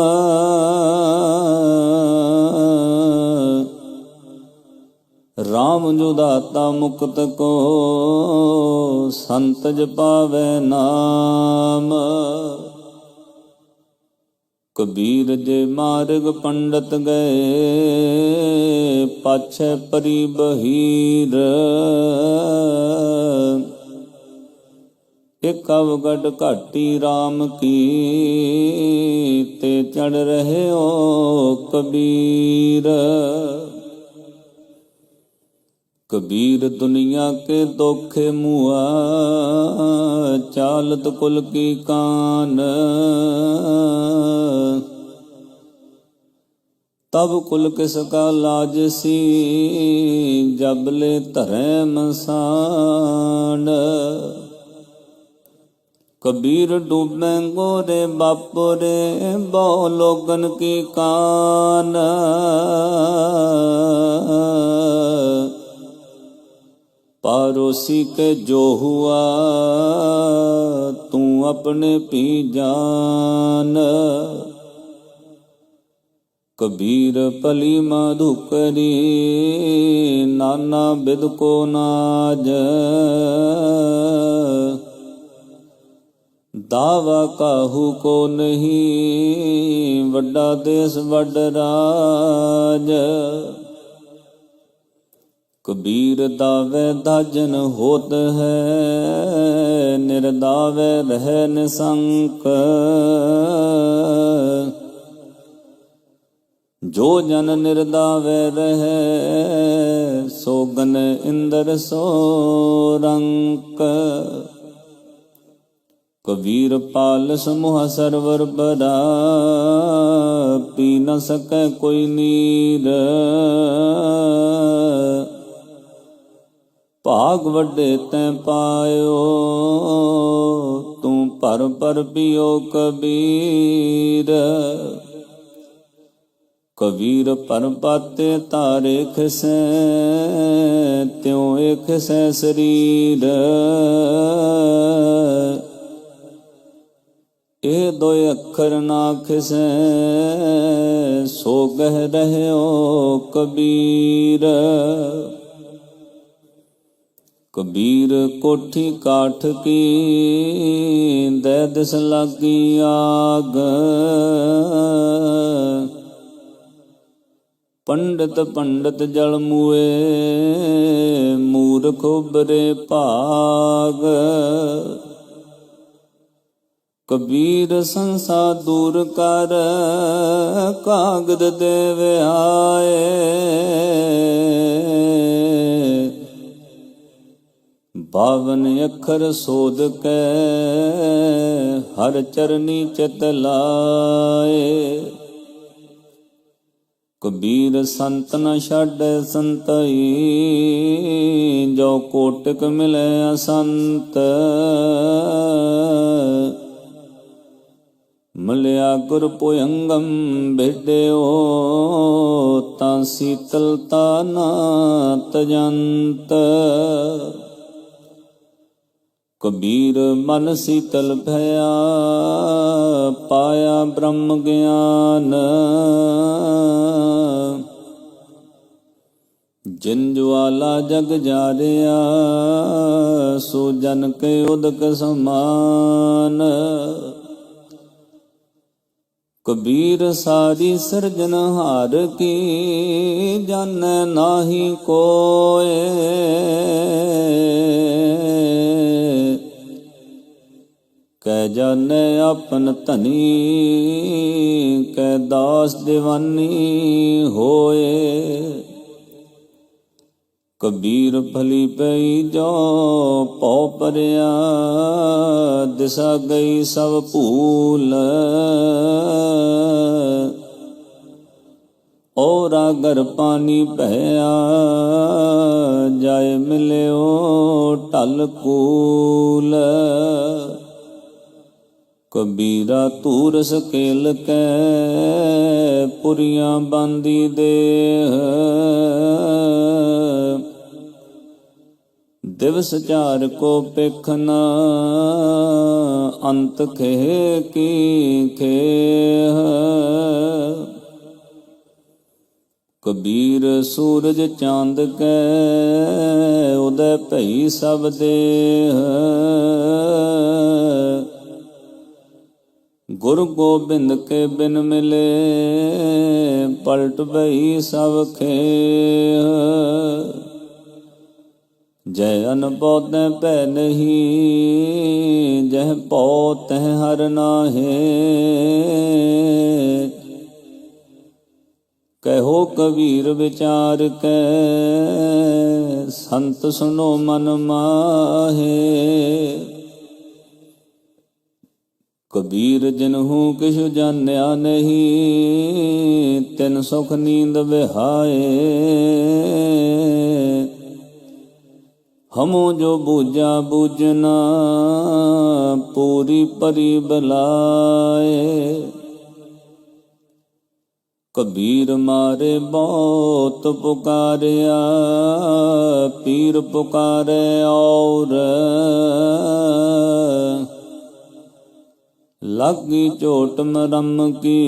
राम जो दाता मुक्त को, संत जपावे नाम। कबीर जे मार्ग पंडित गए, पाछे परी बहीर। एक अवगढ़ घाटी राम की, ते चढ़ रहे हो कबीर। कबीर दुनिया के दोखे मुआ, चालत कुल की कान। तब कुल किसका लाजसी, जबले धरे मसान। कबीर डूबे गोरे बापुरे, बहु लोगन की कान। पारोसी के जो हुआ, तू अपने पी जान। कबीर पली मधुकरी, नाना बिद को नाज। दावा काहू को नहीं, वड्डा देश वड राज। कबीर दावे धाजन होत है, निर्दावे रह निसंक। जो जन निर्दावे रहे, सोगन इंद्र सो रंक। कबीर पाल समूह सरवर बरा, पी न सके कोई नीर। भाग वड्डे तैं पायो, तू पर पियो कबीर। कबीर पर पाते तारे खिसे, त्यों एक से शरीर। ए दो अखर ना खिसे, सो गह रहे हो कबीर। कबीर कोठी काठ की, दे दिस लागी आग। पंडित पंडित जल मुए, मूर्ख उबरे भाग। कबीर संसा दूर कर, कागद देवे आए। बावन अखर सोध के, हर चरनी चित लाए। कबीर संत न छाड़े संतई, जो कोटक मिले असंत। मलिया गुर पुयंगम भेड्यो, ता शीतलता ना तजंत। कबीर मन शीतल भया, पाया ब्रह्म ज्ञान। जिन ज्वाला जग जारिया, सो जन के उदक समान। कबीर सारी सिरजनहार की, जाने नाही कोय। कै जाने अपन धनी, कै दास दीवानी होए। कबीर भली पई जो पौ परिया, दिशा गई सब भूल। और अगर पानी बहया, जाए मिले टल कूल। कबीरा तूर सकेल कै, पुरियां बांदी देह। दिवस चार को पेखन अंत खेह की खेह। कबीर सूरज चांद कै उदय भई सब देह। गुरु गोबिंद के बिन मिले पलट भई सब खेह। जय अनपौत पै नहीं जह पौ तह हर नाहे। कहो कबीर विचार कै संत सुनो मन माहे। कबीर जिन्हू किछु जान्या नहीं तिन सुख नींद बिहाए। हमो जो बूझा बूझना पूरी परी बलाए। कबीर मारे बहुत पुकारिया पीर पुकारे और। लगी चोट मरम की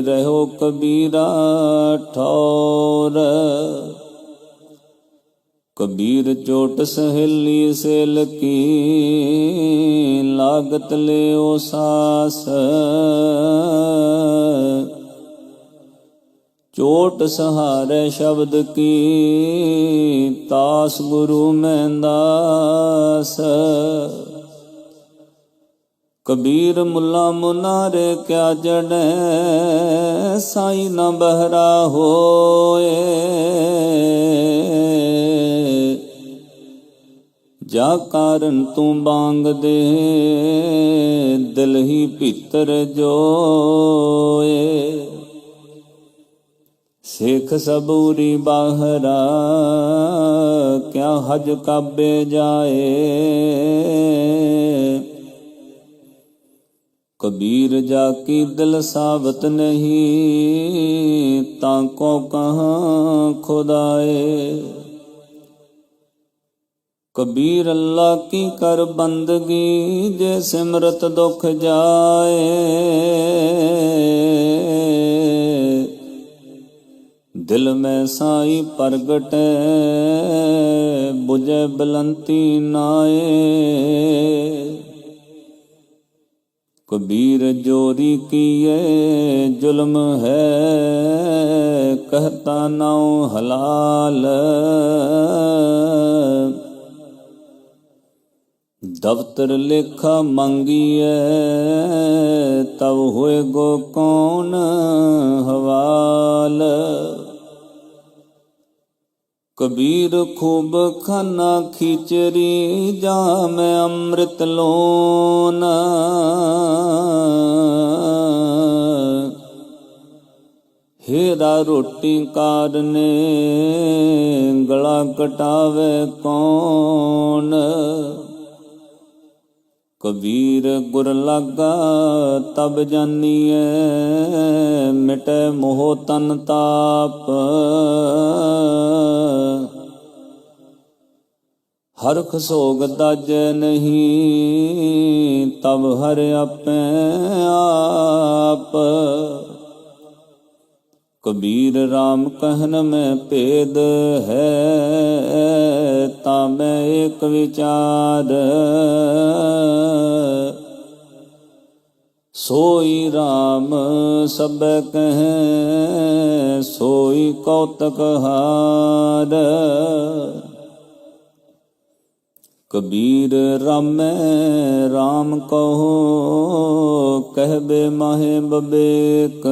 रहो कबीरा ठौर। कबीर चोट सहेली सेल की लागत ले ओ सास। चोट सहारे शब्द की तास गुरु में दास। कबीर मुल्ला मुनारे क्या जड़े साई न बहरा होए। जा कारण तू बांग दे दिल ही भीतर जोए। सिख सबूरी बाहरा क्या हज काबे जाए। कबीर जाकी दिल साबत नहीं ताको कहाँ खुदाए। कबीर अल्लाह की कर बंदगी जे सिमरत दुख जाए। दिल में साई प्रगटे बुझे बलंती नाए। कबीर जोरी किए जुल्म है कहता नाउ हलाल। दफ्तर लेखा मंगिए तब हुए गो कौन हवाल। कबीर खूब खाना खिचड़ी जा मैं अमृत लोना। हेरा रोटी कारने गला कटावे कौन। कबीर गुर लागा तब जानिए मिटे मोह तन ताप। हरख सोग दाजे नहीं तब हर अपे आप। कबीर राम कहन में भेद है तामे एक विचार। सोई राम सब कहें सोई कौतक हार। कबीर रामै राम कहो कहबे माहे बबेक।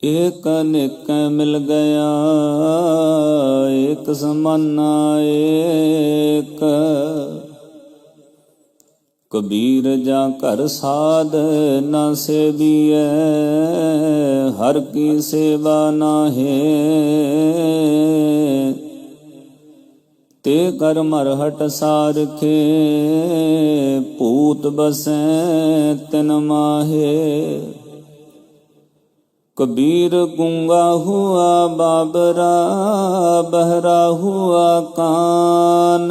एक निक मिल गया एक समाना एक। कबीर जा कर साध न सेविए हर की सेवा नाहे। ते कर मरहट सारखे पूत बसें तिन माहे। कबीर गूंगा हुआ बाबरा, बहरा हुआ कान।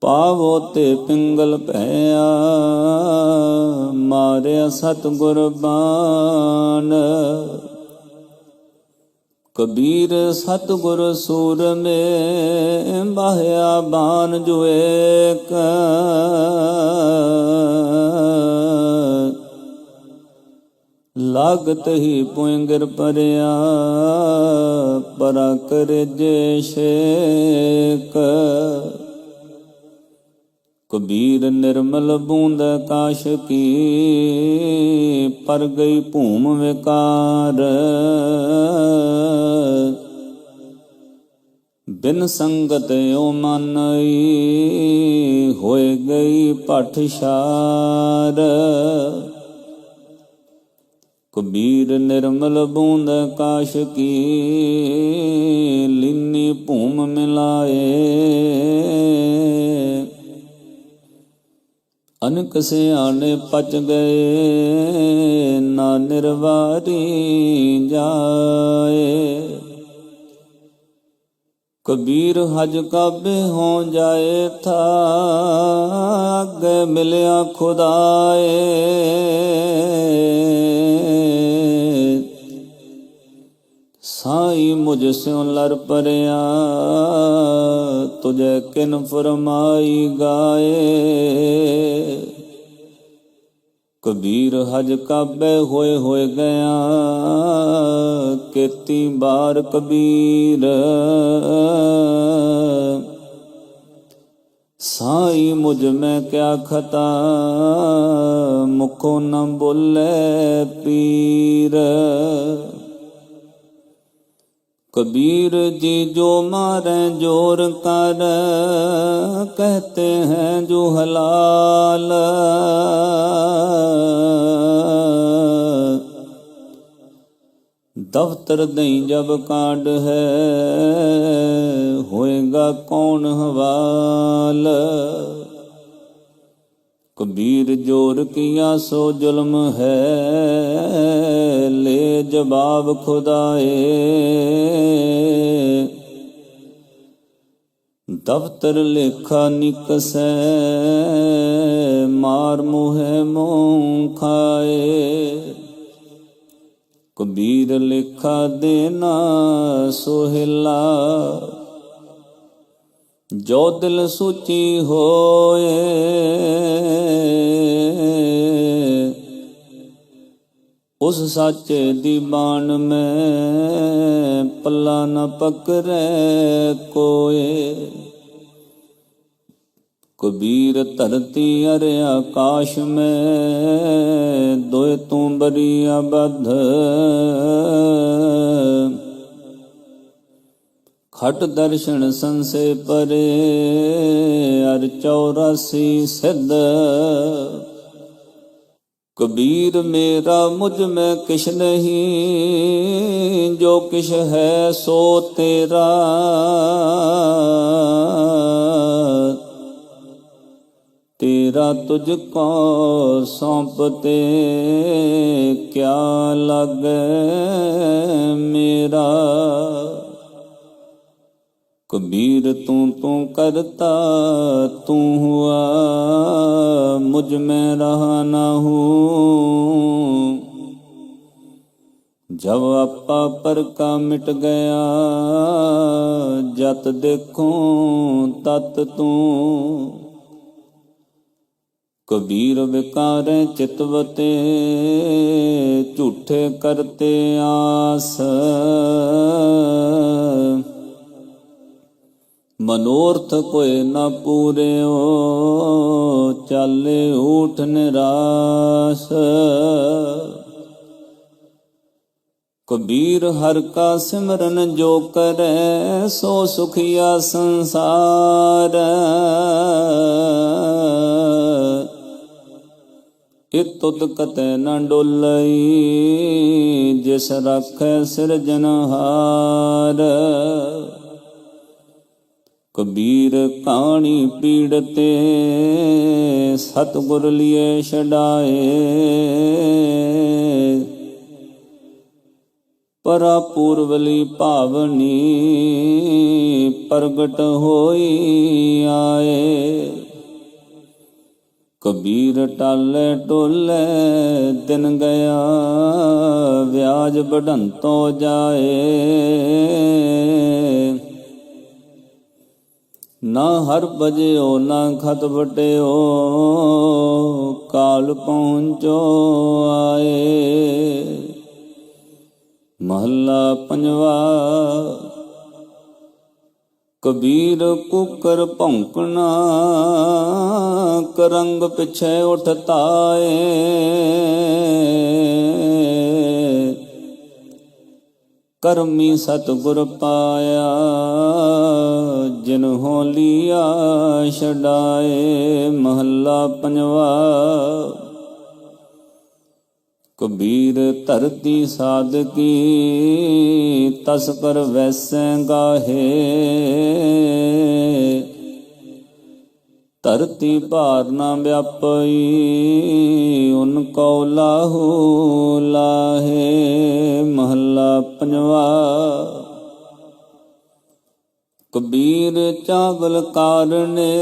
पावो ते पिंगल भैया, मारिया सतगुर बाण। कबीर सतगुर सूर में, बाह्या बान जो एक। लागत ही पुंगिर परिया, परा करे जे शेक। कबीर निर्मल बूंद काश की, पर गई भूम विकार। बिन संगत ओ मानई, होए गई पठशार। कबीर निर्मल बूंद काश की, लीनी भूम मिलाए। अनक सियाने पच गए, ना निर्वारी जाए। कबीर हज काबे हो जाए था, अगे मिलिया खुदाए। साई मुझ स्यों लर परिया, तुझे किन फरमाई गाए। कबीर हज काबे होए गया, केती बार कबीर। साई मुझ में क्या खता, मुखों न बोले पीर। कबीर जी जो मारे जोर कर, कहते हैं जो हलाल। दफ्तर दई जब कांड है, होएगा कौन हवाल। कबीर जोर किया सो जुल्म है, ले जवाब खुदाए। दफ्तर लेखा निकसै, मार मुहे मुँह खाए। कबीर लेखा देना सोहिला, जो दिल सूची होए। उस साचे दी बाण में, पल्ला न पकड़े कोए। कबीर धरती अरे आकाश में, दोए तू बरिया बध। खट दर्शन संसे परे, अर 84 सिद्ध। कबीर मेरा मुझ में किश नहीं, जो किश है सो तेरा। तेरा तुझको सौंपते, क्या लगे मेरा। कबीर तू करता, तू हुआ मुझ में रहा ना हूँ। जब आपा पर का मिट गया, जत देखूं तत तू। कबीर विकारे चितवते, झूठे करते आस। मनोरथ कोई न पूरे हो, चाले ऊठ निराश। कबीर हर का सिमरन जो करे, सो सुखिया संसार। इतुत कते न डोलई, जिस रखे सिरजनहार। ਕਬੀਰ ਕਾਣੀ ਪੀੜਤੇ ਸਤਿਗੁਰ ਲਿਏ ਛਡਾਏ। ਪਰਾ ਪੂਰਵਲੀ ਭਾਵਨੀ ਪ੍ਰਗਟ ਹੋਈ ਆਏ। ਕਬੀਰ ਟਾਲੇ ਟੋਲੇ ਦਿਨ ਗਿਆ ਵਿਆਜ ਬਢੰਤੋ ਜਾਏ। ਨਾ ਹਰ ਭਜਿਓ ਨਾ ਖਤ ਵਟਿਓ ਕਾਲ ਪਹੁੰਚੋ ਆਏ। ਮਹੱਲਾ ਪੰਜਵਾ। ਕਬੀਰ ਕੁਕਰ ਭੌਂਕਣਾ ਕਰੰਗ ਪਿਛੇ ਉਠਤਾਏ। ਕਰਮੀ ਸਤਿਗੁਰ ਪਾਇਆ ਜਿਨਹੁ ਲੀਆ ਛਡਾਏ। ਮਹੱਲਾ ਪੰਜਵਾ। ਕਬੀਰ ਧਰਤੀ ਸਾਧਕੀ ਤਸ ਕਰ ਵੈਸੈ ਗਾਹੇ। ਧਰਤੀ ਭਾਰ ਨਾ ਵਿਆਪਈ ਉਨ ਕਉ ਲਾਹੂ ਲਾਹੇ। ਮਹੱਲਾ ਪੰਜਵਾ। ਕਬੀਰ ਚਾਵਲ ਕਾਰਣੇ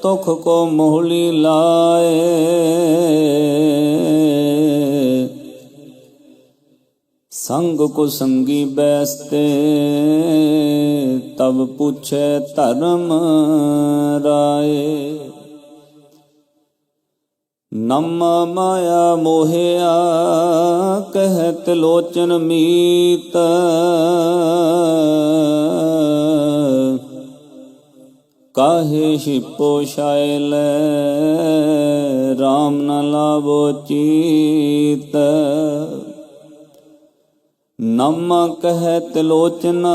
ਤੁਖ ਕੋ ਮੋਹਲੀ ਲਾਏ। ਸੰਗ ਕੋ ਸੰਗੀ ਬੈਸਤੇ ਤਬ ਪੁੱਛੇ ਧਰਮ ਰਾਏ। ਨਮ ਮਾਇਆ ਮੋਹਿਆ ਕਹਿਤ ਲੋਚਨ ਮੀਤ। ਕਾਹੇ ਛਿਪੋ ਛਾਇਲ ਰਾਮ ਨ ਲਾਵੋ ਚੀਤ। ਨਮ ਕਹਿਤ ਲੋਚਨਾ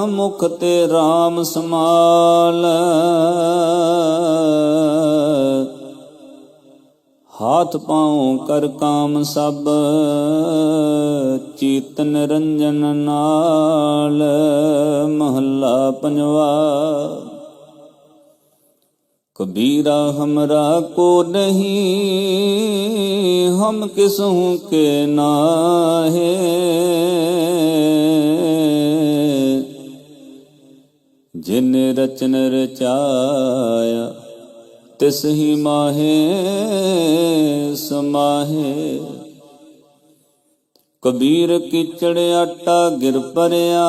ਮੁਖ ਤੇ ਰਾਮ ਸਮਾਲ। ਹਾਥ ਪਾਉ ਕਰ ਕਾਮ ਸਭ ਚੀਤ ਨਿਰੰਜਨ ਨਾਲ। ਮਹੱਲਾ ਪੰਜਵਾ। कबीरा हमरा को नहीं हम किसहूँ के नाहे। जिन रचन रचाया तिस ही माहे समाहे। कबीर कीचड़ आटा गिर परया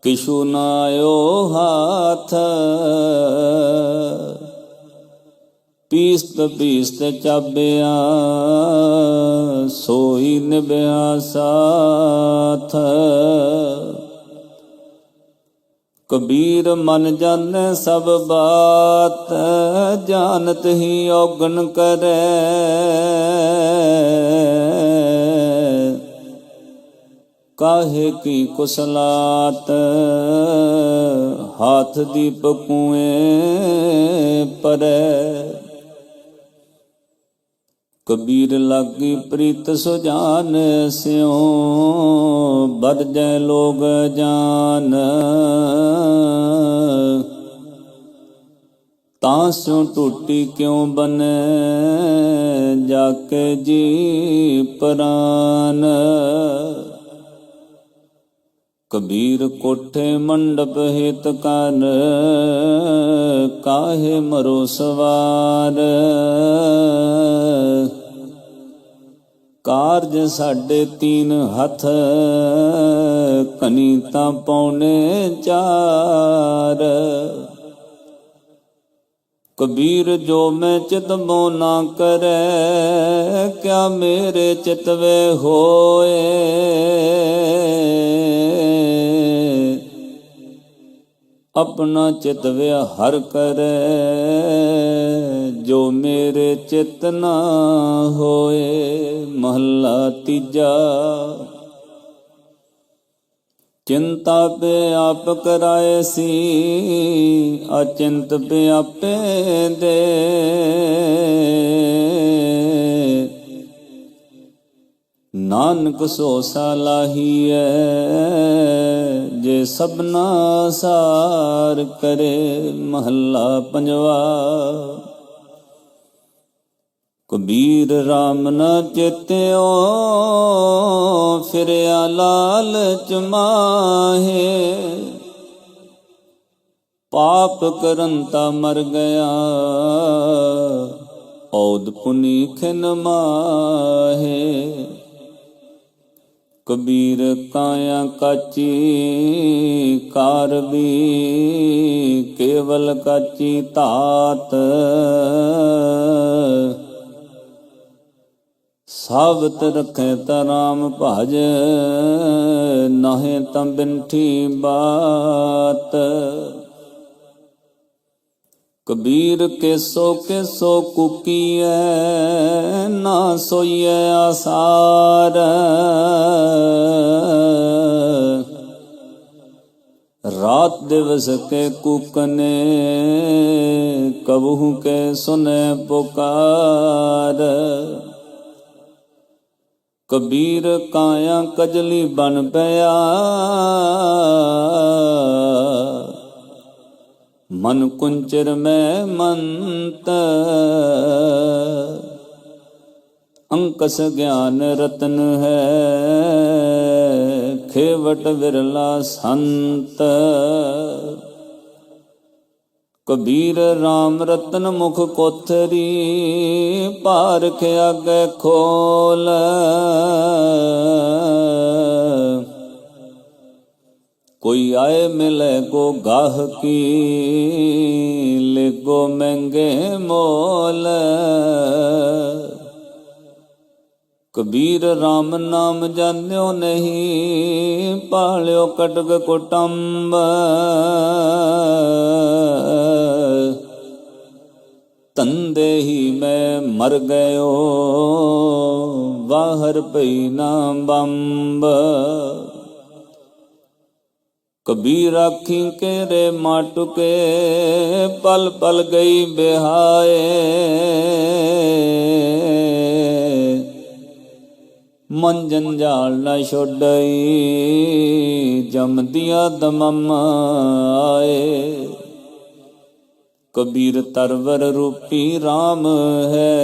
किशु नायो हाथ। पीस्त पीस्त चाबिया सोई निभया साथ। कबीर मन जाने सब बात जानत ही औगन करे। काहे की कुसलात हाथ दीप कुएं परै। कबीर लागी प्रीत सुजान स्यों बद जय लोग जान। तांस्यों टूटी क्यों बने जाके जी प्रान। कबीर कोठे मंडप हित कर काहे मरो सवार। कारज साढ़े तीन हथ कनीता पौने चार। कबीर जो मैं चितमो ना करे क्या मेरे चितवे होए। अपना चित हर करे जो मेरे चित ना होए। महला तीजा। चिंता पे आप कराए सी अचिंत पे आपे दे। नानक सो सालाहीऐ जे सबना सार करे। महला पंजवा। कबीर राम न चेत्यो फिरया लालच माहे। पाप करंता मर गया औद पुनी खिन माहे। कबीर काया काची कार भी केवल काची तात। सावत रखे ता राम भाज नाहे ता बिंठी बात। कबीर केसो कुकीऐ ना सोईऐ आसार। रात दिवस के कुकने कबहू के सुने पुकार। कबीर काया कजली बन पया मन कुंचर में मंत। अंकस ज्ञान रतन है खेवट विरला संत। कबीर राम रतन मुख कोथरी पारख आगे खोल। कोई आए मिले गो गाहकी ले गो महंगे मोल। कबीर राम नाम जान्यो नहीं पाल्यो कटक कुटुंब। तंदे ही मैं मर गयो बाहर पई ना बंब। कबीर आखी के रे माटुके पल पल गई बेहाए। मन जंजाल न छोड़ई जम दिया दमम आए। कबीर तरवर रूपी राम है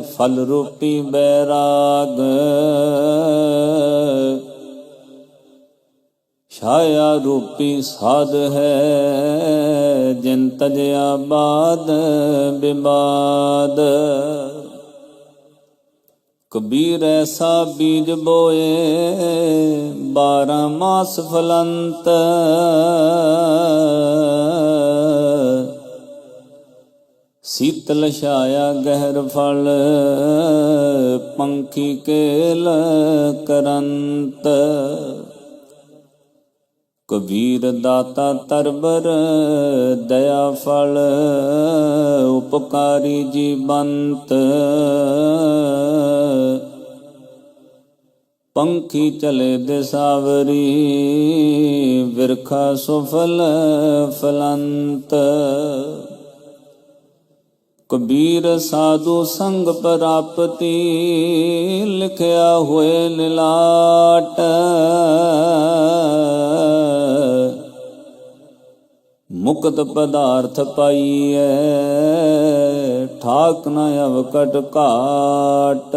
फल रूपी बैराग। छाया रूपी साध है जिन तजया बाद विवाद। कबीर ऐसा बीज बोए 12 मास फलंत। शीतल छाया गहर फल पंखी केल करंत। कबीर दाता तरबर दया फल उपकारी जीवंत। पंखी चले दिसावरी विरखा सुफल फलंत। कबीर साधु संग प्राप्ति लिखया हुए निलाट। मुक्त पदार्थ पाइए ठाक न अवकट काट।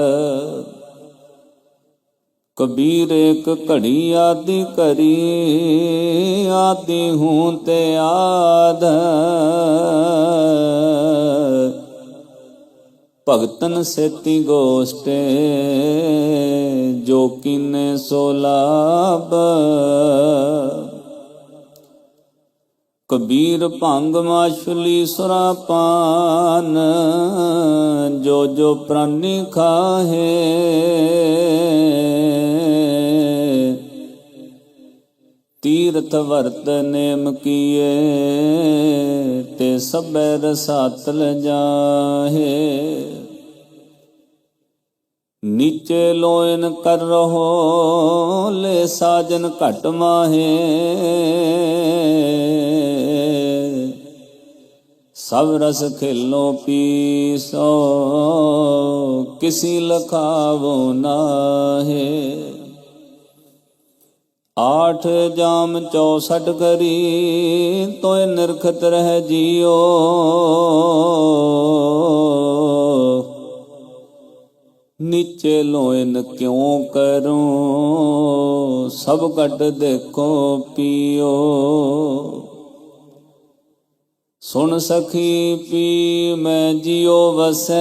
कबीर एक घड़ी आदि करी आदि हूँ ते आध। भगतन सेती गोष्ठे जो कीने सो लाभ। कबीर भंग माछली सुरापान जो जो प्राणी खाहे। तीर्थ वर्त नेम किए ते सबे रसातल जाहे। नीचे लोयन कर रहो ले साजन घट माहे। सब रस खेलो पीसो, किसी लखावो नाहे। 8 जाम 64 करी, तोय निरखत रह जियो। नीचे लोइन क्यों करूं, सब कट देखो पियो। सुन सखी पी मैं जियो वसै,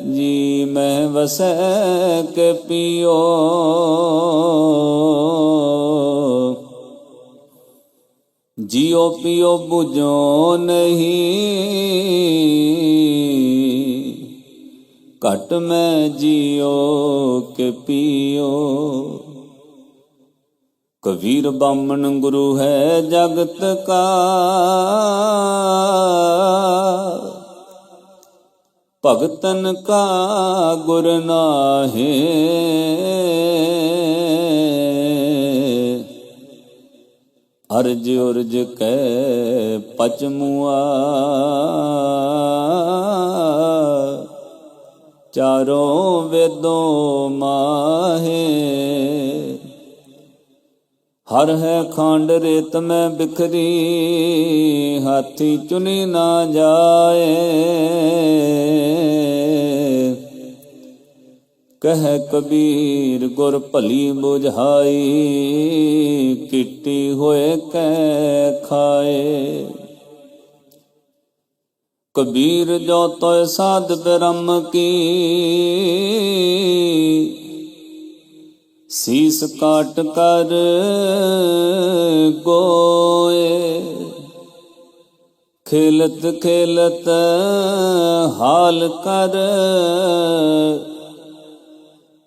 जी मैं वसै के पियो। जियो पियो बुझो नहीं, घट में जियो के पियो। कबीर बामन गुरु है जगत का, भगतन का गुर नाहे। अर्ज उर्ज कै पचमुआ, चारों वेदों माहे। हर है खांड रेत में बिखरी, हाथी चुनी ना जाए। कह कबीर गुर भली बुझाई, किट्टी होए कै खाए। कबीर जो तोय साध ब्रह्म की, शीस काट कर गोए। खेलत खेलत हाल कर,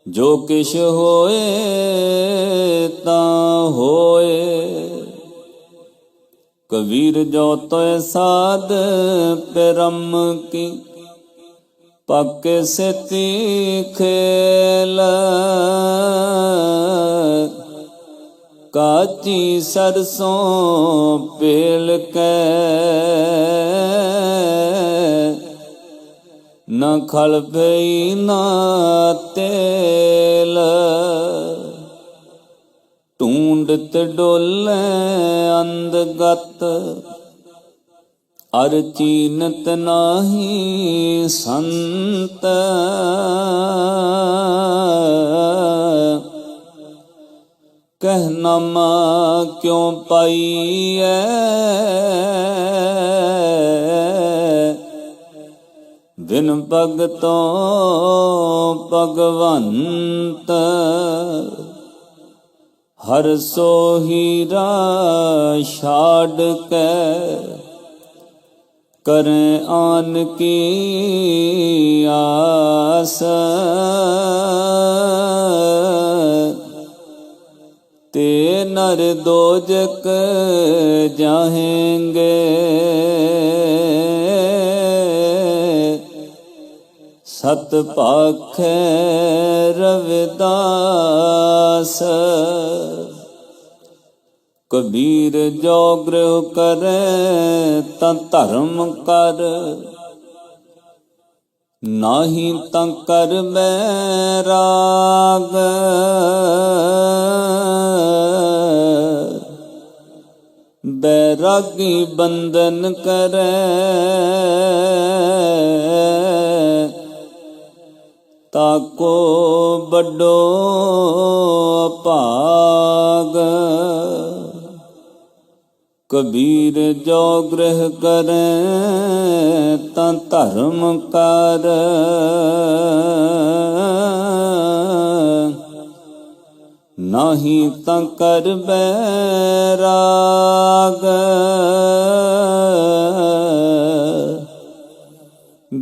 जो किश होए तां होए। कबीर जो तोय साध ब्रह्म की, पक्के सेती खेल। काची सरसों पेल के, न खल भई न तेल। ढूंढत डोले अंधगत, अर चीनत नाही संत। कहनामा क्यों पाइए, बिन भगतों भगवंत। हर सोहीरा छाड़ के, करें आन की आस। ते नर दोजक जाएंगे, सत पाखे रविदास। कबीर जो गृह करे ता धर्म कर, नाही ता कर बैराग। बैरागी बंधन करे, ताको बड़ो भाग। कबीर जो गृह करे ता धर्म कर, नाही ता कर बैराग।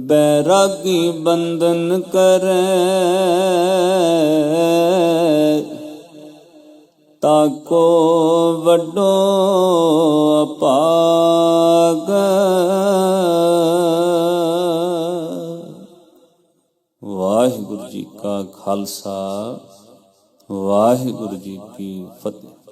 बैरागी बंधन करे, ताको वड्डो अपाग। वाहिगुरु जी का खालसा, वाहिगुरु जी की फतेह।